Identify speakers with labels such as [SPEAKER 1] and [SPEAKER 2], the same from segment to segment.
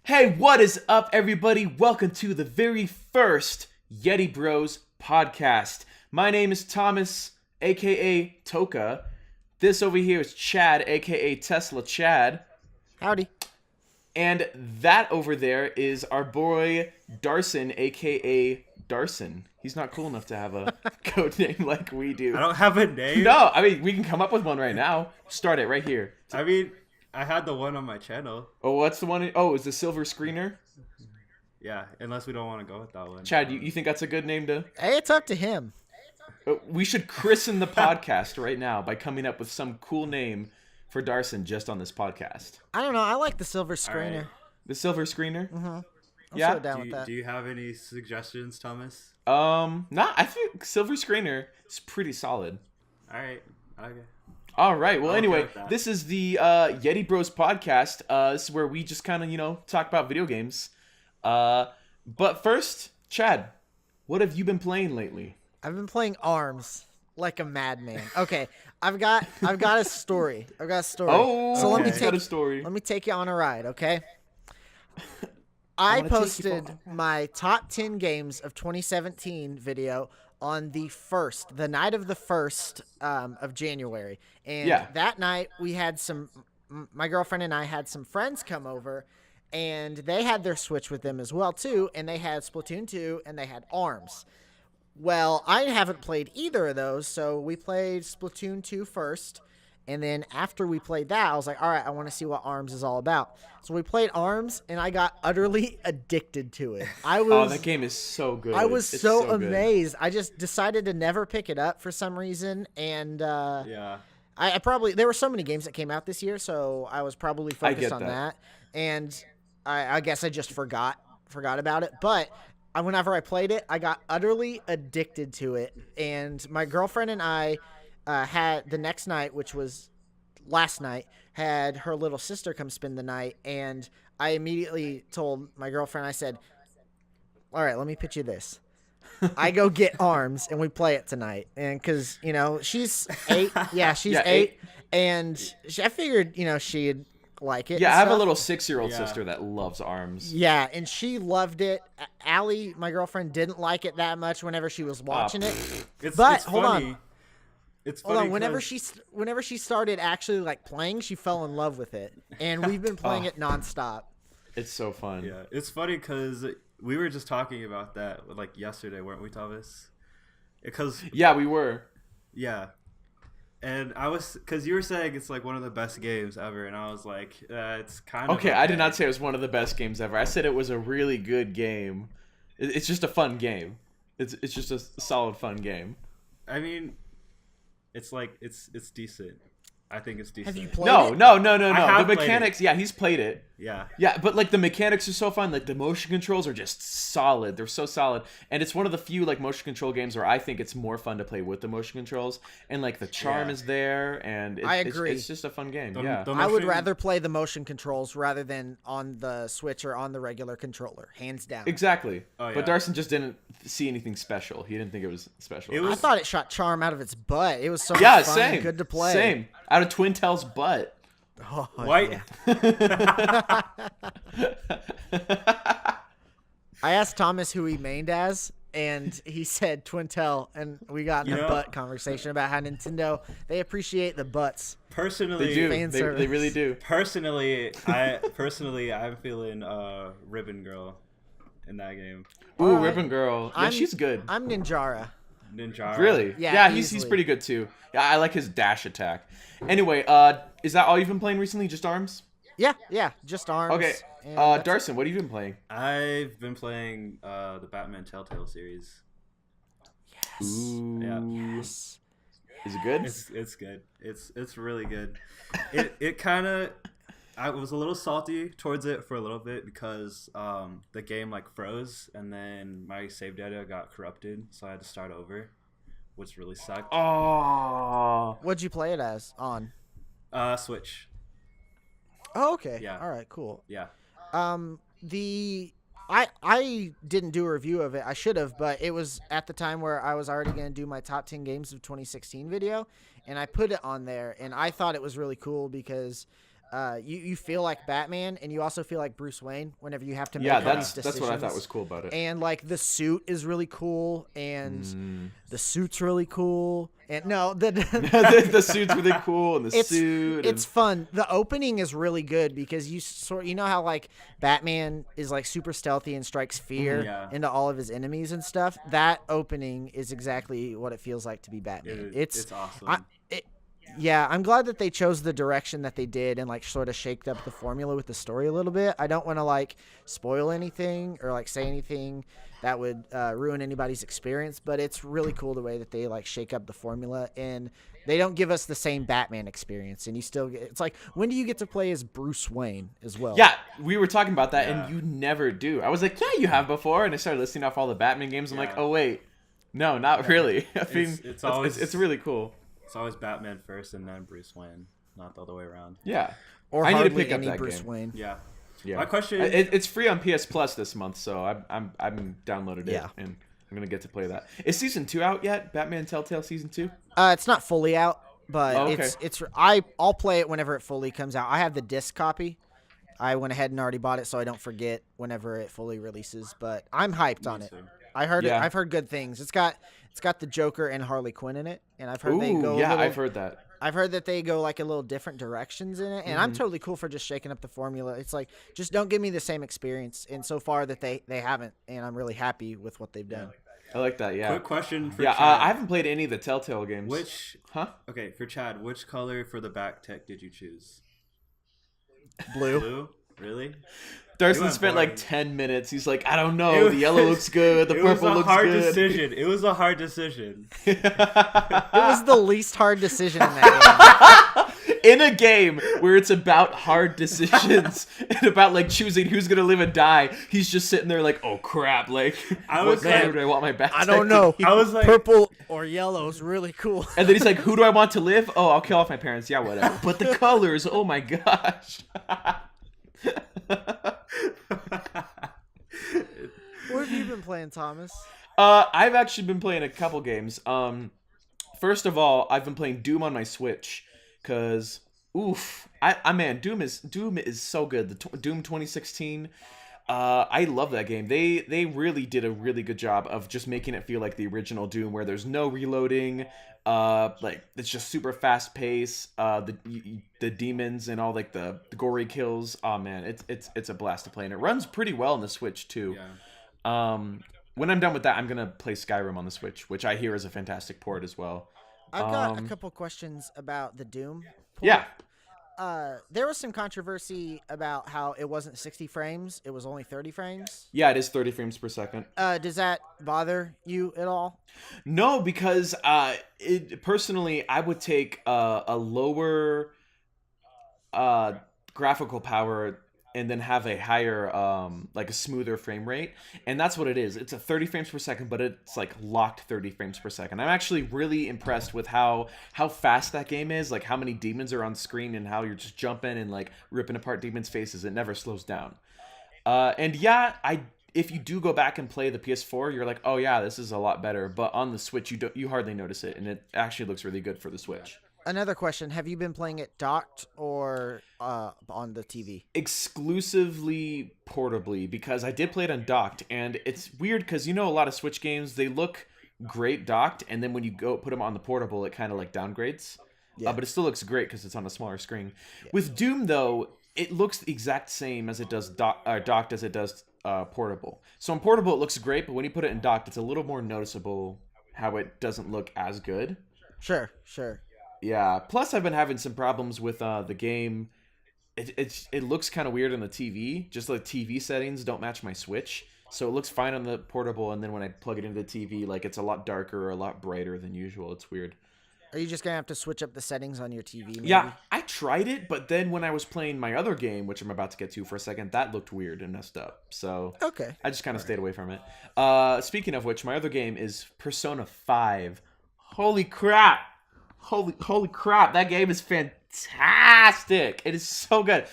[SPEAKER 1] Hey, what is up, everybody? Welcome to the very first Yeti Bros podcast. My name is Thomas, aka Toka. This over here is Chad, aka Tesla Chad.
[SPEAKER 2] Howdy.
[SPEAKER 1] And that over there is our boy Darson, aka Darson. He's not cool enough to have a code name like we do.
[SPEAKER 3] I don't have a name.
[SPEAKER 1] No, I mean, we can come up with one right now. Start it right here.
[SPEAKER 3] I mean, I had the one on my channel.
[SPEAKER 1] Oh, what's the one? Oh, is the Silver Screener?
[SPEAKER 3] Yeah, unless we don't want to go with that one.
[SPEAKER 1] Chad, you think that's a good name to...
[SPEAKER 2] Hey, it's up to him.
[SPEAKER 1] We should christen the podcast right now by coming up with some cool name for Darson just on this podcast.
[SPEAKER 2] I don't know. I like the silver screener.
[SPEAKER 3] Right.
[SPEAKER 1] The Silver Screener?
[SPEAKER 2] I'm
[SPEAKER 1] Yeah?
[SPEAKER 2] so down with that.
[SPEAKER 3] Do you have any suggestions, Thomas?
[SPEAKER 1] I think Silver Screener is pretty solid.
[SPEAKER 3] All right. Okay.
[SPEAKER 1] All right. Well,
[SPEAKER 3] I'm okay
[SPEAKER 1] anyway,
[SPEAKER 3] with that.
[SPEAKER 1] this is the Yeti Bros podcast. This is where we just kind of, talk about video games. But first, Chad, what have you been playing lately?
[SPEAKER 2] I've been playing ARMS like a madman. Okay, I've got a story.
[SPEAKER 1] Oh,
[SPEAKER 2] so
[SPEAKER 1] okay. Got a story.
[SPEAKER 2] let me take you on a ride, okay?
[SPEAKER 1] I
[SPEAKER 2] I
[SPEAKER 1] wanna take you
[SPEAKER 2] posted
[SPEAKER 1] for-
[SPEAKER 2] my top 10 games of 2017 video on the night of the 1st of January. And
[SPEAKER 1] Yeah.
[SPEAKER 2] that night we had my girlfriend and I had some friends come over, and they had their Switch with them as well too, and they had Splatoon 2 and they had ARMS. Well, I haven't played either of those, so we played Splatoon 2 first, and then after we played that, I was like, all right, I want to see what ARMS is all about. So we played ARMS, and I got utterly addicted to it.
[SPEAKER 1] Oh, that game is so good.
[SPEAKER 2] I was
[SPEAKER 1] It's
[SPEAKER 2] so
[SPEAKER 1] good.
[SPEAKER 2] amazed. I just decided to never pick it up for some reason, and
[SPEAKER 3] Yeah.
[SPEAKER 2] I probably there were so many games that came out this year, so I was probably
[SPEAKER 1] I
[SPEAKER 2] focused
[SPEAKER 1] get
[SPEAKER 2] on
[SPEAKER 1] that.
[SPEAKER 2] that, and I guess I just forgot about it. But whenever I played it, I got utterly addicted to it, and my girlfriend and I had the next night, which was last night, had her little sister come spend the night, and I immediately told my girlfriend, I said, all right, let me pitch you this. I go get ARMS and we play it tonight. And because, she's 8. Yeah, she's
[SPEAKER 1] Yeah,
[SPEAKER 2] 8. And I figured, she'd like it.
[SPEAKER 1] Yeah,
[SPEAKER 2] and
[SPEAKER 1] I have a
[SPEAKER 2] stuff.
[SPEAKER 1] little 6-year-old
[SPEAKER 3] Yeah.
[SPEAKER 1] sister that loves ARMS.
[SPEAKER 2] Yeah, and she loved it. Allie, my girlfriend, didn't like it that much whenever she was watching it.
[SPEAKER 3] It's
[SPEAKER 2] But,
[SPEAKER 3] it's
[SPEAKER 2] hold on.
[SPEAKER 3] funny. It's
[SPEAKER 2] Hold
[SPEAKER 3] funny.
[SPEAKER 2] on, whenever
[SPEAKER 3] 'cause-
[SPEAKER 2] she started actually like playing, she fell in love with it. And we've been playing it nonstop.
[SPEAKER 1] It's so fun.
[SPEAKER 3] Yeah, it's funny because we were just talking about that like yesterday, weren't we, Thomas? Because
[SPEAKER 1] Yeah, we were.
[SPEAKER 3] yeah, and I was because you were saying it's like one of the best games ever, and I was like, it's kind of
[SPEAKER 1] Okay, I did not say it was one of the best games ever. I said it was a really good game. It's just a fun game. It's just a solid fun game.
[SPEAKER 3] I mean, it's like it's decent. I think it's decent.
[SPEAKER 2] Have you played
[SPEAKER 1] No,
[SPEAKER 2] it?
[SPEAKER 1] no.
[SPEAKER 3] have
[SPEAKER 1] The
[SPEAKER 3] played
[SPEAKER 1] mechanics, yeah, he's played it.
[SPEAKER 3] Yeah.
[SPEAKER 1] Yeah, but like the mechanics are so fun. Like the motion controls are just solid. They're so solid, and it's one of the few like motion control games where I think it's more fun to play with the motion controls, and like the charm
[SPEAKER 3] Yeah.
[SPEAKER 1] is there, and
[SPEAKER 2] I agree.
[SPEAKER 1] It's just a fun game.
[SPEAKER 3] The-
[SPEAKER 1] Yeah.
[SPEAKER 3] the
[SPEAKER 2] I would
[SPEAKER 3] motion-
[SPEAKER 2] rather play the motion controls rather than on the Switch or on the regular controller, hands down.
[SPEAKER 1] Exactly.
[SPEAKER 3] Oh,
[SPEAKER 1] But
[SPEAKER 3] yeah.
[SPEAKER 1] Darson just didn't see anything special. He didn't think it was special.
[SPEAKER 3] It
[SPEAKER 2] I
[SPEAKER 3] was-
[SPEAKER 2] thought it shot charm out of its butt. It was so
[SPEAKER 1] yeah,
[SPEAKER 2] much fun
[SPEAKER 1] same.
[SPEAKER 2] and good to play.
[SPEAKER 1] Same. Out of Twin Tail's butt.
[SPEAKER 2] Oh,
[SPEAKER 3] White.
[SPEAKER 2] yeah. I asked Thomas who he mained as, and he said Twintel, and we got in a
[SPEAKER 3] Yeah.
[SPEAKER 2] butt conversation about how Nintendo, they appreciate the butts.
[SPEAKER 3] Personally,
[SPEAKER 1] They do.
[SPEAKER 2] fan
[SPEAKER 1] They
[SPEAKER 2] service.
[SPEAKER 1] really do.
[SPEAKER 3] I'm feeling Ribbon Girl in that game.
[SPEAKER 1] Ooh,
[SPEAKER 2] Alright.
[SPEAKER 1] Ribbon Girl. Yeah,
[SPEAKER 2] I'm-
[SPEAKER 1] she's good.
[SPEAKER 2] I'm Ninjara.
[SPEAKER 3] Ninja.
[SPEAKER 1] Really?
[SPEAKER 2] Yeah,
[SPEAKER 1] he's
[SPEAKER 2] easily.
[SPEAKER 1] pretty good too. Yeah, I like his dash attack. Anyway, is that all you've been playing recently? Just ARMS?
[SPEAKER 2] Yeah, just arms.
[SPEAKER 1] Okay.
[SPEAKER 2] and that's it.
[SPEAKER 1] Darson, what have you been playing?
[SPEAKER 3] I've been playing the Batman Telltale series.
[SPEAKER 1] Ooh.
[SPEAKER 3] Yeah.
[SPEAKER 2] Yes.
[SPEAKER 1] Is it good?
[SPEAKER 3] It's good. It's really good. It kind of I was a little salty towards it for a little bit because the game like froze and then my save data got corrupted, so I had to start over, which really sucked.
[SPEAKER 1] Oh.
[SPEAKER 2] What'd you play it as? On?
[SPEAKER 3] Switch.
[SPEAKER 2] Oh, okay.
[SPEAKER 3] Yeah.
[SPEAKER 2] All right, cool.
[SPEAKER 3] Yeah.
[SPEAKER 2] I didn't do a review of it. I should have, but it was at the time where I was already going to do my top 10 games of 2016 video, and I put it on there, and I thought it was really cool because you feel like Batman, and you also feel like Bruce Wayne whenever you have to make
[SPEAKER 1] Yeah,
[SPEAKER 2] all these
[SPEAKER 1] that's what I thought
[SPEAKER 2] decisions.
[SPEAKER 1] was cool about it.
[SPEAKER 2] And like the suit is really cool, and the suit's really cool. And no,
[SPEAKER 1] the suit's really cool, and the
[SPEAKER 2] it's
[SPEAKER 1] suit.
[SPEAKER 2] it's fun. The opening is really good because you know how like Batman is like super stealthy and strikes fear
[SPEAKER 3] Yeah.
[SPEAKER 2] into all of his enemies and stuff. That opening is exactly what it feels like to be Batman.
[SPEAKER 3] It's awesome.
[SPEAKER 2] Yeah, I'm glad that they chose the direction that they did and like sort of shaked up the formula with the story a little bit. I don't want to like spoil anything or like say anything that would ruin anybody's experience, but it's really cool the way that they like shake up the formula and they don't give us the same Batman experience. And you still get, it's like, when do you get to play as Bruce Wayne as well?
[SPEAKER 1] Yeah, we were talking about that,
[SPEAKER 3] Yeah.
[SPEAKER 1] and you never do. I was like, yeah, you have before, and I started listing off all the Batman games. I'm like,
[SPEAKER 3] Yeah.
[SPEAKER 1] oh wait, no, not really. I mean,
[SPEAKER 3] it's always-
[SPEAKER 1] it's really cool.
[SPEAKER 3] It's always Batman first and then Bruce Wayne, not the other way around.
[SPEAKER 1] Yeah,
[SPEAKER 2] Or
[SPEAKER 1] I need to
[SPEAKER 2] hardly
[SPEAKER 1] pick up
[SPEAKER 2] any
[SPEAKER 1] that
[SPEAKER 2] Bruce
[SPEAKER 1] game.
[SPEAKER 2] Wayne.
[SPEAKER 3] Yeah.
[SPEAKER 1] Yeah.
[SPEAKER 3] My question-
[SPEAKER 1] It's free on PS Plus this month, so I'm downloaded
[SPEAKER 2] Yeah.
[SPEAKER 1] it, and I'm gonna get to play that. Is season 2 out yet? Batman Telltale season 2?
[SPEAKER 2] It's not fully out, but
[SPEAKER 1] Oh, okay.
[SPEAKER 2] I'll play it whenever it fully comes out. I have the disc copy. I went ahead and already bought it so I don't forget whenever it fully releases, but I'm hyped on it.
[SPEAKER 3] too.
[SPEAKER 1] Yeah.
[SPEAKER 2] I've heard good things. It's got the Joker and Harley Quinn in it, and I've heard they go
[SPEAKER 1] Ooh, yeah,
[SPEAKER 2] a little,
[SPEAKER 1] I've heard that.
[SPEAKER 2] I've heard that they go like a little different directions in it, and I'm totally cool for just shaking up the formula. It's like, just don't give me the same experience, and so far that they haven't, and I'm really happy with what they've done.
[SPEAKER 1] I like that. Yeah.
[SPEAKER 3] Quick question for
[SPEAKER 1] Yeah,
[SPEAKER 3] Chad.
[SPEAKER 1] I haven't played any of the Telltale games. Huh?
[SPEAKER 3] Okay, for Chad, which color for the back tech did you choose?
[SPEAKER 2] Blue.
[SPEAKER 3] Blue? Really?
[SPEAKER 1] Darcy
[SPEAKER 3] went
[SPEAKER 1] spent
[SPEAKER 3] boring.
[SPEAKER 1] like 10 minutes. He's like, I don't know. The yellow looks good. The
[SPEAKER 3] It was
[SPEAKER 1] purple
[SPEAKER 3] a
[SPEAKER 1] looks
[SPEAKER 3] hard
[SPEAKER 1] good.
[SPEAKER 3] decision. It was a hard decision.
[SPEAKER 2] It was the least hard decision in that game.
[SPEAKER 1] In a game where it's about hard decisions and about like choosing who's gonna live and die, he's just sitting there like, oh crap, like
[SPEAKER 3] I
[SPEAKER 1] what
[SPEAKER 3] was
[SPEAKER 1] color
[SPEAKER 3] like-
[SPEAKER 1] do I want my back?
[SPEAKER 2] I don't know.
[SPEAKER 3] I was like-
[SPEAKER 2] purple or yellow is really cool.
[SPEAKER 1] And then he's like, who do I want to live? Oh, I'll kill off my parents. Yeah, whatever. But the colors, oh my gosh.
[SPEAKER 2] What have you been playing, Thomas?
[SPEAKER 1] I've actually been playing a couple games. First of all, I've been playing Doom on my Switch, cause oof, man, Doom is so good. Doom 2016. I love that game. They really did a really good job of just making it feel like the original Doom, where there's no reloading. Like it's just super fast pace. The demons and all like the gory kills. Oh man, it's a blast to play, and it runs pretty well on the Switch too.
[SPEAKER 3] Yeah.
[SPEAKER 1] When I'm done with that, I'm gonna play Skyrim on the Switch, which I hear is a fantastic port as well.
[SPEAKER 2] I've got a couple questions about the Doom port.
[SPEAKER 1] Yeah.
[SPEAKER 2] There was some controversy about how it wasn't 60 frames; it was only 30 frames.
[SPEAKER 1] Yeah, it is 30 frames per second.
[SPEAKER 2] Does that bother you at all?
[SPEAKER 1] No, because personally, I would take a lower graphical power and then have a higher, like a smoother frame rate. And that's what it is. It's a 30 frames per second, but it's like locked 30 frames per second. I'm actually really impressed with how fast that game is, like how many demons are on screen and how you're just jumping and like ripping apart demons' faces. It never slows down. And yeah, if you do go back and play the PS4, you're like, oh yeah, this is a lot better. But on the Switch, you hardly notice it, and it actually looks really good for the Switch.
[SPEAKER 2] Another question: have you been playing it docked or on the TV?
[SPEAKER 1] Exclusively portably, because I did play it on docked, and it's weird because a lot of Switch games, they look great docked, and then when you go put them on the portable, it kind of like downgrades.
[SPEAKER 2] Yeah.
[SPEAKER 1] But it still looks great because it's on a smaller screen. Yeah. With Doom though, it looks the exact same as it does docked as it does portable. So on portable it looks great, but when you put it in docked, it's a little more noticeable how it doesn't look as good.
[SPEAKER 2] Sure.
[SPEAKER 1] Yeah. Plus, I've been having some problems with the game. It looks kind of weird on the TV. Just the TV settings don't match my Switch, so it looks fine on the portable. And then when I plug it into the TV, like it's a lot darker or a lot brighter than usual. It's weird.
[SPEAKER 2] Are you just gonna have to switch up the settings on your TV? Maybe?
[SPEAKER 1] Yeah, I tried it, but then when I was playing my other game, which I'm about to get to for a second, that looked weird and messed up. So
[SPEAKER 2] Okay.
[SPEAKER 1] I just kind of stayed away from it. Speaking of which, my other game is Persona 5. Holy crap! Holy crap! That game is fantastic. It is so good.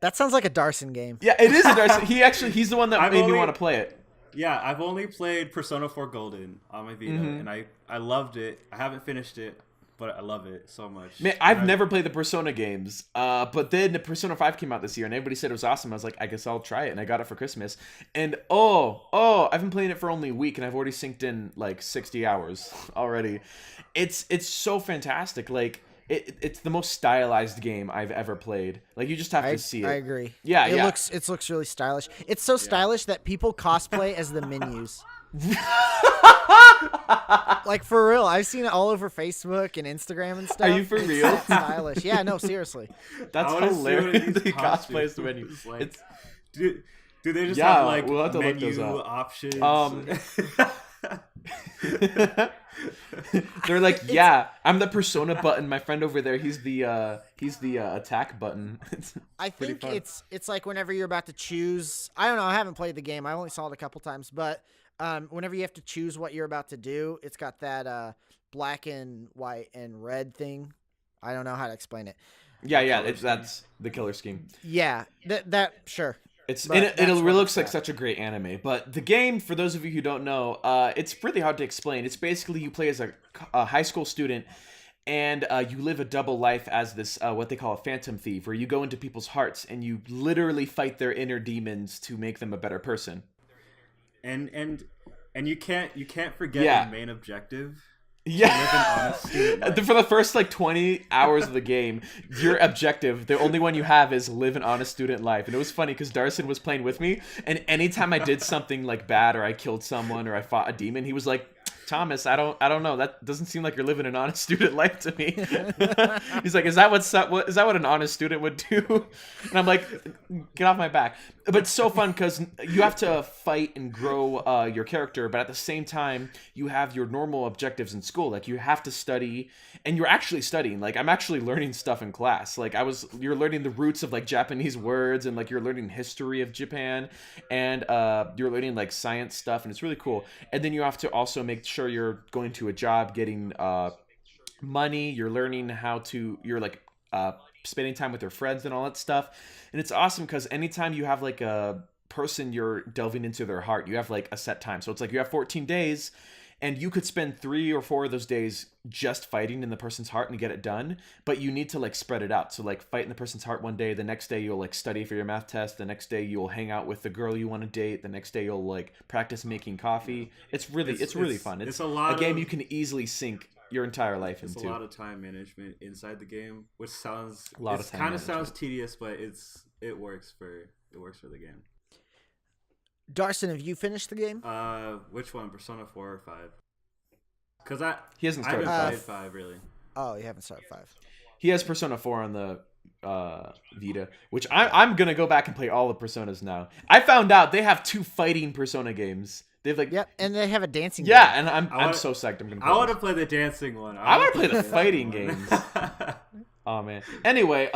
[SPEAKER 2] That sounds like a Darson game.
[SPEAKER 1] Yeah, it is a Darcy. He's the one that made me want to play it.
[SPEAKER 3] Yeah, I've only played Persona 4 Golden on my Vita, and I loved it. I haven't finished it, but I love it so much.
[SPEAKER 1] Man, I've never played the Persona games, but then the Persona 5 came out this year, and everybody said it was awesome. I was like, I guess I'll try it, and I got it for Christmas. And I've been playing it for only a week, and I've already synced in like 60 hours already. It's so fantastic. Like it's the most stylized game I've ever played. Like you just have to see it.
[SPEAKER 2] I agree.
[SPEAKER 1] Yeah,
[SPEAKER 2] it looks really stylish. It's so stylish that people cosplay as the menus. Like for real, I've seen it all over Facebook and Instagram and stuff.
[SPEAKER 1] Are you for
[SPEAKER 2] it's
[SPEAKER 1] real?
[SPEAKER 2] that stylish. Yeah, no, seriously.
[SPEAKER 1] That's hilarious. The cosplays the menu.
[SPEAKER 3] Like,
[SPEAKER 1] It's
[SPEAKER 3] do they just have like
[SPEAKER 1] we'll have to look those
[SPEAKER 3] menu
[SPEAKER 1] up.
[SPEAKER 3] options?
[SPEAKER 1] They're like, yeah, I'm the Persona button. My friend over there, he's the attack button.
[SPEAKER 2] I think
[SPEAKER 1] fun.
[SPEAKER 2] it's like whenever you're about to choose. I don't know. I haven't played the game. I only saw it a couple times, but whenever you have to choose what you're about to do, it's got that black and white and red thing. I don't know how to explain it.
[SPEAKER 1] Yeah, that's the killer scheme.
[SPEAKER 2] Yeah, that sure.
[SPEAKER 1] It
[SPEAKER 2] But
[SPEAKER 1] really looks like such a great anime. But the game, for those of you who don't know, it's really hard to explain. It's basically you play as a high school student, and you live a double life as this what they call a phantom thief, where you go into people's hearts and you literally fight their inner demons to make them a better person.
[SPEAKER 3] And you can't forget
[SPEAKER 1] Yeah.
[SPEAKER 3] the main objective.
[SPEAKER 1] Yeah.
[SPEAKER 3] Live an honest student life.
[SPEAKER 1] For the first like 20 hours of the game, your objective, the only one you have, is live an honest student life. And it was funny because Darson was playing with me, and anytime I did something like bad, or I killed someone, or I fought a demon, he was like, Thomas, I don't know. That doesn't seem like you're living an honest student life to me. He's like, is that what an honest student would do? And I'm like, get off my back. But it's so fun because you have to fight and grow your character, but at the same time, you have your normal objectives in school. Like you have to study, and you're actually studying. Like I'm actually learning stuff in class. Like you're learning the roots of like Japanese words, and like you're learning history of Japan, and you're learning like science stuff, and it's really cool. And then you have to also make sure you're going to a job, getting money. You're learning you're like spending time with your friends and all that stuff. And it's awesome because anytime you have like a person you're delving into their heart, you have like a set time. So it's like you have 14 days, and you could spend 3 or 4 of those days just fighting in the person's heart and get it done, but you need to like spread it out. So like fight in the person's heart one day, the next day you'll like study for your math test, the next day you'll hang out with the girl you want to date, the next day you'll like practice making coffee. It's really fun. It's a game you can easily sink your entire life
[SPEAKER 3] It's
[SPEAKER 1] into.
[SPEAKER 3] a lot of time management inside the game, which sounds
[SPEAKER 1] sounds
[SPEAKER 3] tedious, but it works for the game.
[SPEAKER 2] Darson, have you finished the game?
[SPEAKER 3] Which one, Persona 4 or 5? Because
[SPEAKER 1] He hasn't
[SPEAKER 3] I haven't
[SPEAKER 1] started
[SPEAKER 3] played 5 really.
[SPEAKER 2] Oh, you haven't started 5.
[SPEAKER 1] He has Persona 4 on the Vita, which I'm gonna go back and play all the Personas now. I found out they have 2 fighting Persona games. They've like
[SPEAKER 2] Yep, and they have a dancing game.
[SPEAKER 1] yeah, and I'm so psyched. I'm gonna.
[SPEAKER 3] I want to play the dancing one.
[SPEAKER 1] I want to play the
[SPEAKER 3] dancing
[SPEAKER 1] fighting
[SPEAKER 3] one.
[SPEAKER 1] games. Oh man. Anyway,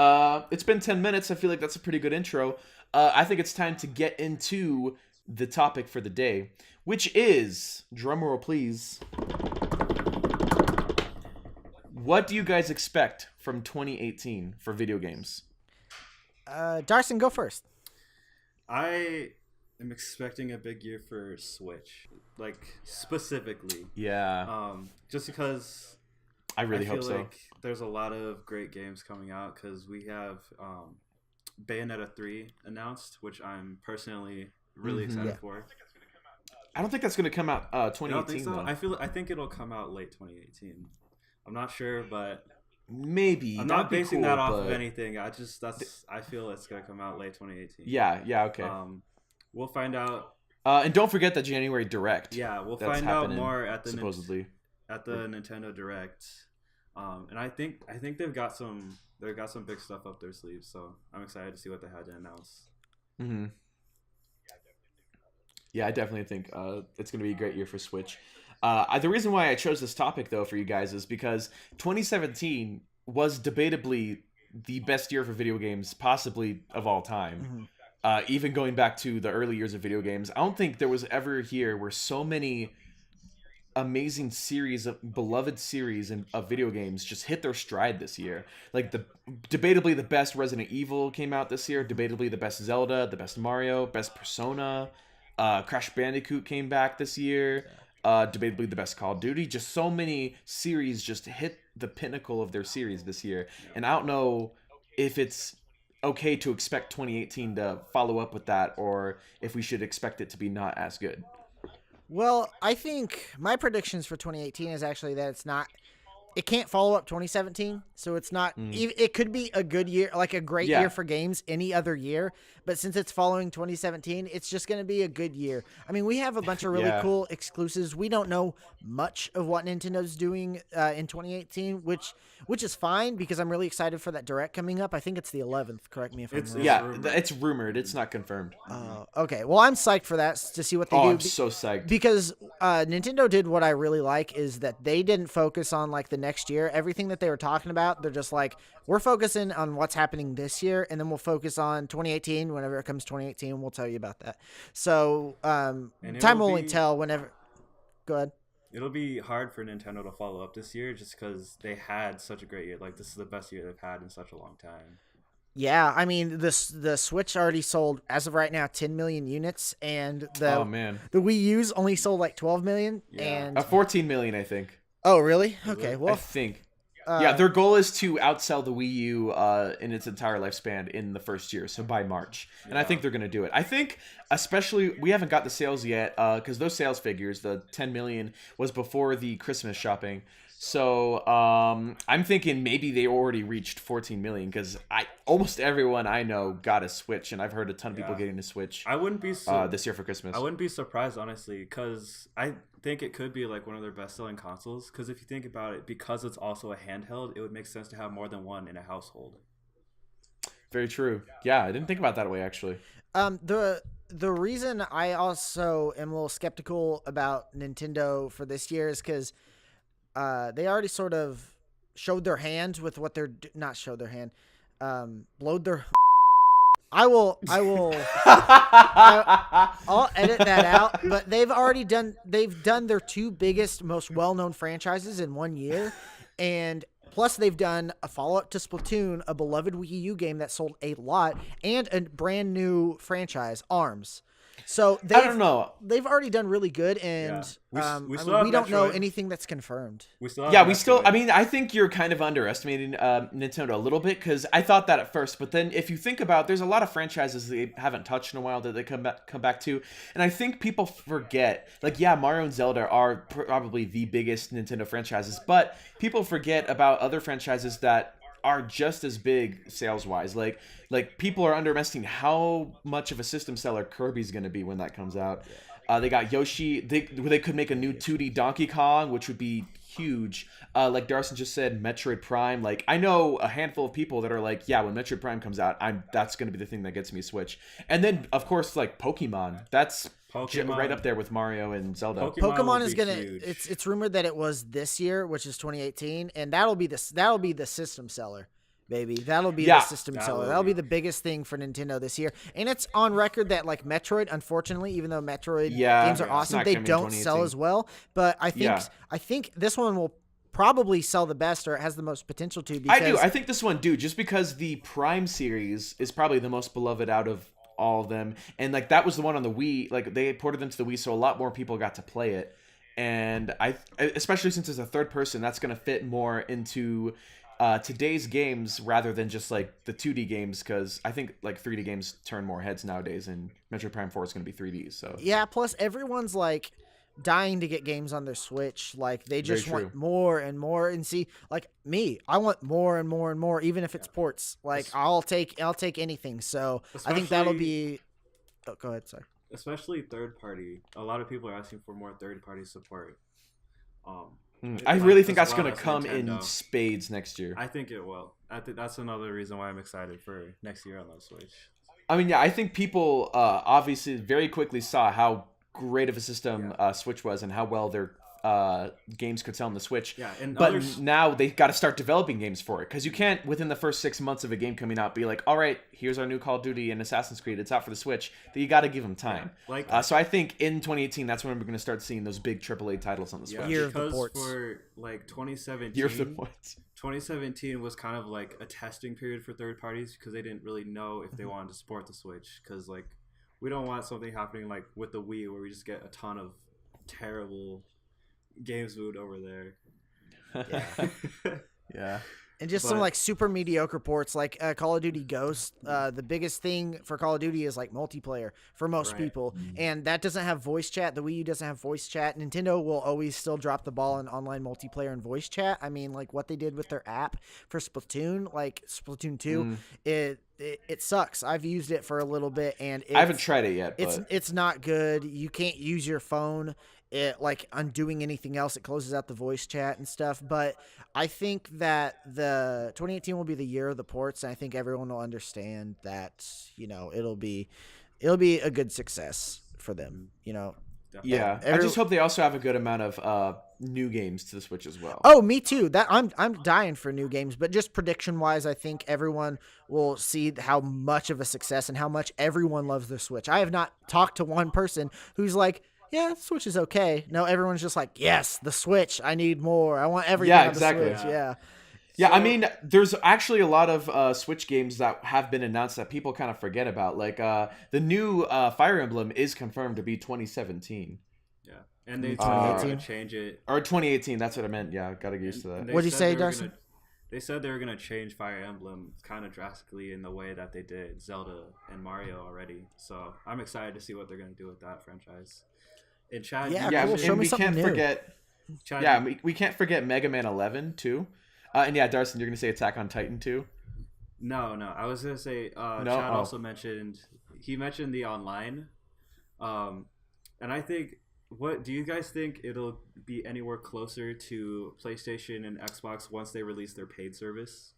[SPEAKER 1] it's been 10 minutes. I feel like that's a pretty good intro. I think it's time to get into the topic for the day, which is, drumroll please, what do you guys expect from 2018 for video games?
[SPEAKER 2] Darson, go first.
[SPEAKER 3] I am expecting a big year for Switch, like specifically.
[SPEAKER 1] Yeah,
[SPEAKER 3] Just because
[SPEAKER 1] I really
[SPEAKER 3] feel
[SPEAKER 1] hope so.
[SPEAKER 3] like there's a lot of great games coming out because we have Bayonetta 3 announced, which I'm personally really excited for.
[SPEAKER 1] I don't think that's going to come out 2018
[SPEAKER 3] You don't think so?
[SPEAKER 1] though.
[SPEAKER 3] I think it'll come out late 2018. I'm not sure, but
[SPEAKER 1] Maybe.
[SPEAKER 3] I'm
[SPEAKER 1] That'd
[SPEAKER 3] not
[SPEAKER 1] be
[SPEAKER 3] basing
[SPEAKER 1] cool,
[SPEAKER 3] that off
[SPEAKER 1] but-
[SPEAKER 3] of anything. I feel it's gonna come out late 2018.
[SPEAKER 1] Yeah, okay.
[SPEAKER 3] We'll find out.
[SPEAKER 1] And don't forget the January Direct.
[SPEAKER 3] Yeah, we'll
[SPEAKER 1] that's
[SPEAKER 3] find out
[SPEAKER 1] happening,
[SPEAKER 3] more at the
[SPEAKER 1] supposedly.
[SPEAKER 3] at the Nintendo Direct. And I think they've got some big stuff up their sleeves. So I'm excited to see what they had to announce.
[SPEAKER 1] Mm-hmm. Yeah, I definitely think it's going to be a great year for Switch. The reason why I chose this topic, though, for you guys is because 2017 was debatably the best year for video games, possibly of all time. Mm-hmm. Even going back to the early years of video games, I don't think there was ever a year where so many amazing beloved series of video games just hit their stride this year. Like debatably the best Resident Evil came out this year, debatably the best Zelda, the best Mario, best Persona. Crash Bandicoot came back this year. debatably the best Call of Duty. Just so many series just hit the pinnacle of their series this year, and I don't know if it's okay to expect 2018 to follow up with that, or if we should expect it to be not as good.
[SPEAKER 2] Well, I think my predictions for 2018 is actually that it can't follow up 2017, so it's not. It could be a good year, like a great year for games any other year, but since it's following 2017, it's just going to be a good year. I mean, we have a bunch of really cool exclusives. We don't know much of what Nintendo's doing in 2018, which is fine because I'm really excited for that Direct coming up. I think it's the 11th. Correct me if I'm wrong.
[SPEAKER 1] Yeah, it's rumored. It's not confirmed.
[SPEAKER 2] Okay. Well, I'm psyched for that to see what they do.
[SPEAKER 1] I'm so psyched
[SPEAKER 2] because Nintendo did what I really like is that they didn't focus on like the next year. Everything that they were talking about, they're just like, we're focusing on what's happening this year, and then we'll focus on 2018. Whenever it comes 2018, we'll tell you about that. So time will only tell whenever. Go ahead.
[SPEAKER 3] It'll be hard for Nintendo to follow up this year just because they had such a great year. Like, this is the best year they've had in such a long time.
[SPEAKER 2] Yeah, I mean, the Switch already sold, as of right now, 10 million units, and the Wii U's only sold like 12 million.
[SPEAKER 3] Yeah.
[SPEAKER 2] And
[SPEAKER 1] 14 million, I think.
[SPEAKER 2] Oh, really? Okay, well.
[SPEAKER 1] I think. Yeah, their goal is to outsell the Wii U in its entire lifespan in the first year, so by March. And I think they're going to do it. I think, especially, we haven't got the sales yet, because those sales figures, the 10 million, was before the Christmas shopping. So I'm thinking maybe they already reached 14 million, because almost everyone I know got a Switch, and I've heard a ton of people getting a Switch.
[SPEAKER 3] I wouldn't be
[SPEAKER 1] this year for Christmas.
[SPEAKER 3] I wouldn't be surprised, honestly, because I think it could be like one of their best-selling consoles. Because if you think about it, because it's also a handheld, it would make sense to have more than one in a household.
[SPEAKER 1] Very true. Yeah, I didn't think about that way actually.
[SPEAKER 2] The reason I also am a little skeptical about Nintendo for this year is because they already sort of showed their hand with what they're not showed their hand, blowed their. I'll edit that out, but they've done their two biggest, most well-known franchises in 1 year, and plus they've done a follow-up to Splatoon, a beloved Wii U game that sold a lot, and a brand new franchise, ARMS. So
[SPEAKER 1] I don't know.
[SPEAKER 2] They've already done really good, and
[SPEAKER 3] we
[SPEAKER 2] don't know anything that's confirmed.
[SPEAKER 1] I mean, I think you're kind of underestimating Nintendo a little bit, because I thought that at first, but then if you think about, there's a lot of franchises they haven't touched in a while that they come back to, and I think people forget, like, yeah, Mario and Zelda are probably the biggest Nintendo franchises, but people forget about other franchises that are just as big sales-wise. Like people are underestimating how much of a system seller Kirby's going to be when that comes out. They got Yoshi. They could make a new 2D Donkey Kong, which would be huge. Like Darson just said, Metroid Prime. Like, I know a handful of people that are like, yeah, when Metroid Prime comes out, that's going to be the thing that gets me a Switch. And then, of course, like Pokemon. That's right up there with Mario and Zelda.
[SPEAKER 2] Pokemon is gonna. It's rumored that it was this year, which is 2018, and that'll be the system seller, baby. That'll be the system seller. That'll be the biggest thing for Nintendo this year. And it's on record that like Metroid, unfortunately, even though Metroid games are awesome, they don't sell as well. But I think this one will probably sell the best, or it has the most potential to. Because
[SPEAKER 1] I think this one just because the Prime series is probably the most beloved out of all of them, and like that was the one on the Wii. Like they ported them to the Wii, so a lot more people got to play it. And especially since it's a third person, that's going to fit more into today's games rather than just like the 2D games, because I think like 3D games turn more heads nowadays, and Metroid Prime 4 is going to be 3D. So
[SPEAKER 2] yeah, plus everyone's like dying to get games on their Switch. Like they just want more and more. And see, like me, I want more and more and more, even if it's ports. Like I'll take anything. So I think that'll be. Oh, go ahead, sorry.
[SPEAKER 3] Especially third party. A lot of people are asking for more third party support.
[SPEAKER 1] I really think that's going to come in spades next year.
[SPEAKER 3] I think it will. I think that's another reason why I'm excited for next year on the Switch.
[SPEAKER 1] I mean, yeah, I think people obviously very quickly saw how great of a system Switch was and how well their games could sell on the Switch. Yeah, but now they got to start developing games for it, because you can't within the first 6 months of a game coming out be like, all right, here's our new Call of Duty and Assassin's Creed, it's out for the Switch. You got to give them time. So I think in 2018 that's when we're going to start seeing those big AAA titles on the Switch.
[SPEAKER 2] Year of the ports.
[SPEAKER 3] For like 2017,
[SPEAKER 1] Year of the ports.
[SPEAKER 3] 2017 was kind of like a testing period for third parties, because they didn't really know if they wanted to support the Switch, because like we don't want something happening like with the Wii where we just get a ton of terrible games mood over there.
[SPEAKER 1] Yeah.
[SPEAKER 2] And just some
[SPEAKER 3] But-
[SPEAKER 2] like super mediocre ports like Call of Duty Ghost. The biggest thing for Call of Duty is like multiplayer for most
[SPEAKER 3] Right.
[SPEAKER 2] people. And that doesn't have voice chat. The Wii U doesn't have voice chat. Nintendo will always still drop the ball in online multiplayer and voice chat. I mean, like what they did with their app for Splatoon, like Splatoon 2, it sucks. I've used it for a little bit and
[SPEAKER 1] I haven't tried it yet, but
[SPEAKER 2] it's not good. You can't use your phone. It like undoing anything else. It closes out the voice chat and stuff. But I think that the 2018 will be the year of the ports, and I think everyone will understand that. You know, it'll be a good success for them. You know.
[SPEAKER 1] yeah. I just hope they also have a good amount of new games to the Switch as well.
[SPEAKER 2] Oh, me too. That I'm dying for new games, but just prediction wise, I think everyone will see how much of a success and how much everyone loves the Switch. I have not talked to one person who's like, yeah, the Switch is okay. No, everyone's just like, yes, the Switch. I need more. I want everything
[SPEAKER 1] Yeah,
[SPEAKER 2] on
[SPEAKER 1] exactly.
[SPEAKER 2] the Switch. Yeah.
[SPEAKER 1] Yeah, I mean, there's actually a lot of Switch games that have been announced that people kind of forget about. Like the new Fire Emblem is confirmed to be 2017
[SPEAKER 3] Yeah, and they
[SPEAKER 2] 2018?
[SPEAKER 3] going to change it.
[SPEAKER 1] or 2018. That's what I meant. Yeah, gotta get used to that.
[SPEAKER 3] And they
[SPEAKER 2] What'd you
[SPEAKER 3] said
[SPEAKER 2] say,
[SPEAKER 3] they were
[SPEAKER 2] Darcy?
[SPEAKER 3] They said they were going to change Fire Emblem kind of drastically in the way that they did Zelda and Mario already. So I'm excited to see what they're going to do with that franchise. And Chad,
[SPEAKER 2] Yeah,
[SPEAKER 1] Yeah,
[SPEAKER 2] cool.
[SPEAKER 1] and
[SPEAKER 2] Show me
[SPEAKER 1] we
[SPEAKER 2] something
[SPEAKER 1] can't
[SPEAKER 2] new.
[SPEAKER 1] forget.
[SPEAKER 3] Chad,
[SPEAKER 1] Yeah, we can't forget Mega Man 11 too. And yeah, Darcy, you're gonna say Attack on Titan too.
[SPEAKER 3] No, I was gonna say Chad
[SPEAKER 1] Oh.
[SPEAKER 3] also mentioned the online, and I think what do you guys think it'll be anywhere closer to PlayStation and Xbox once they release their paid service?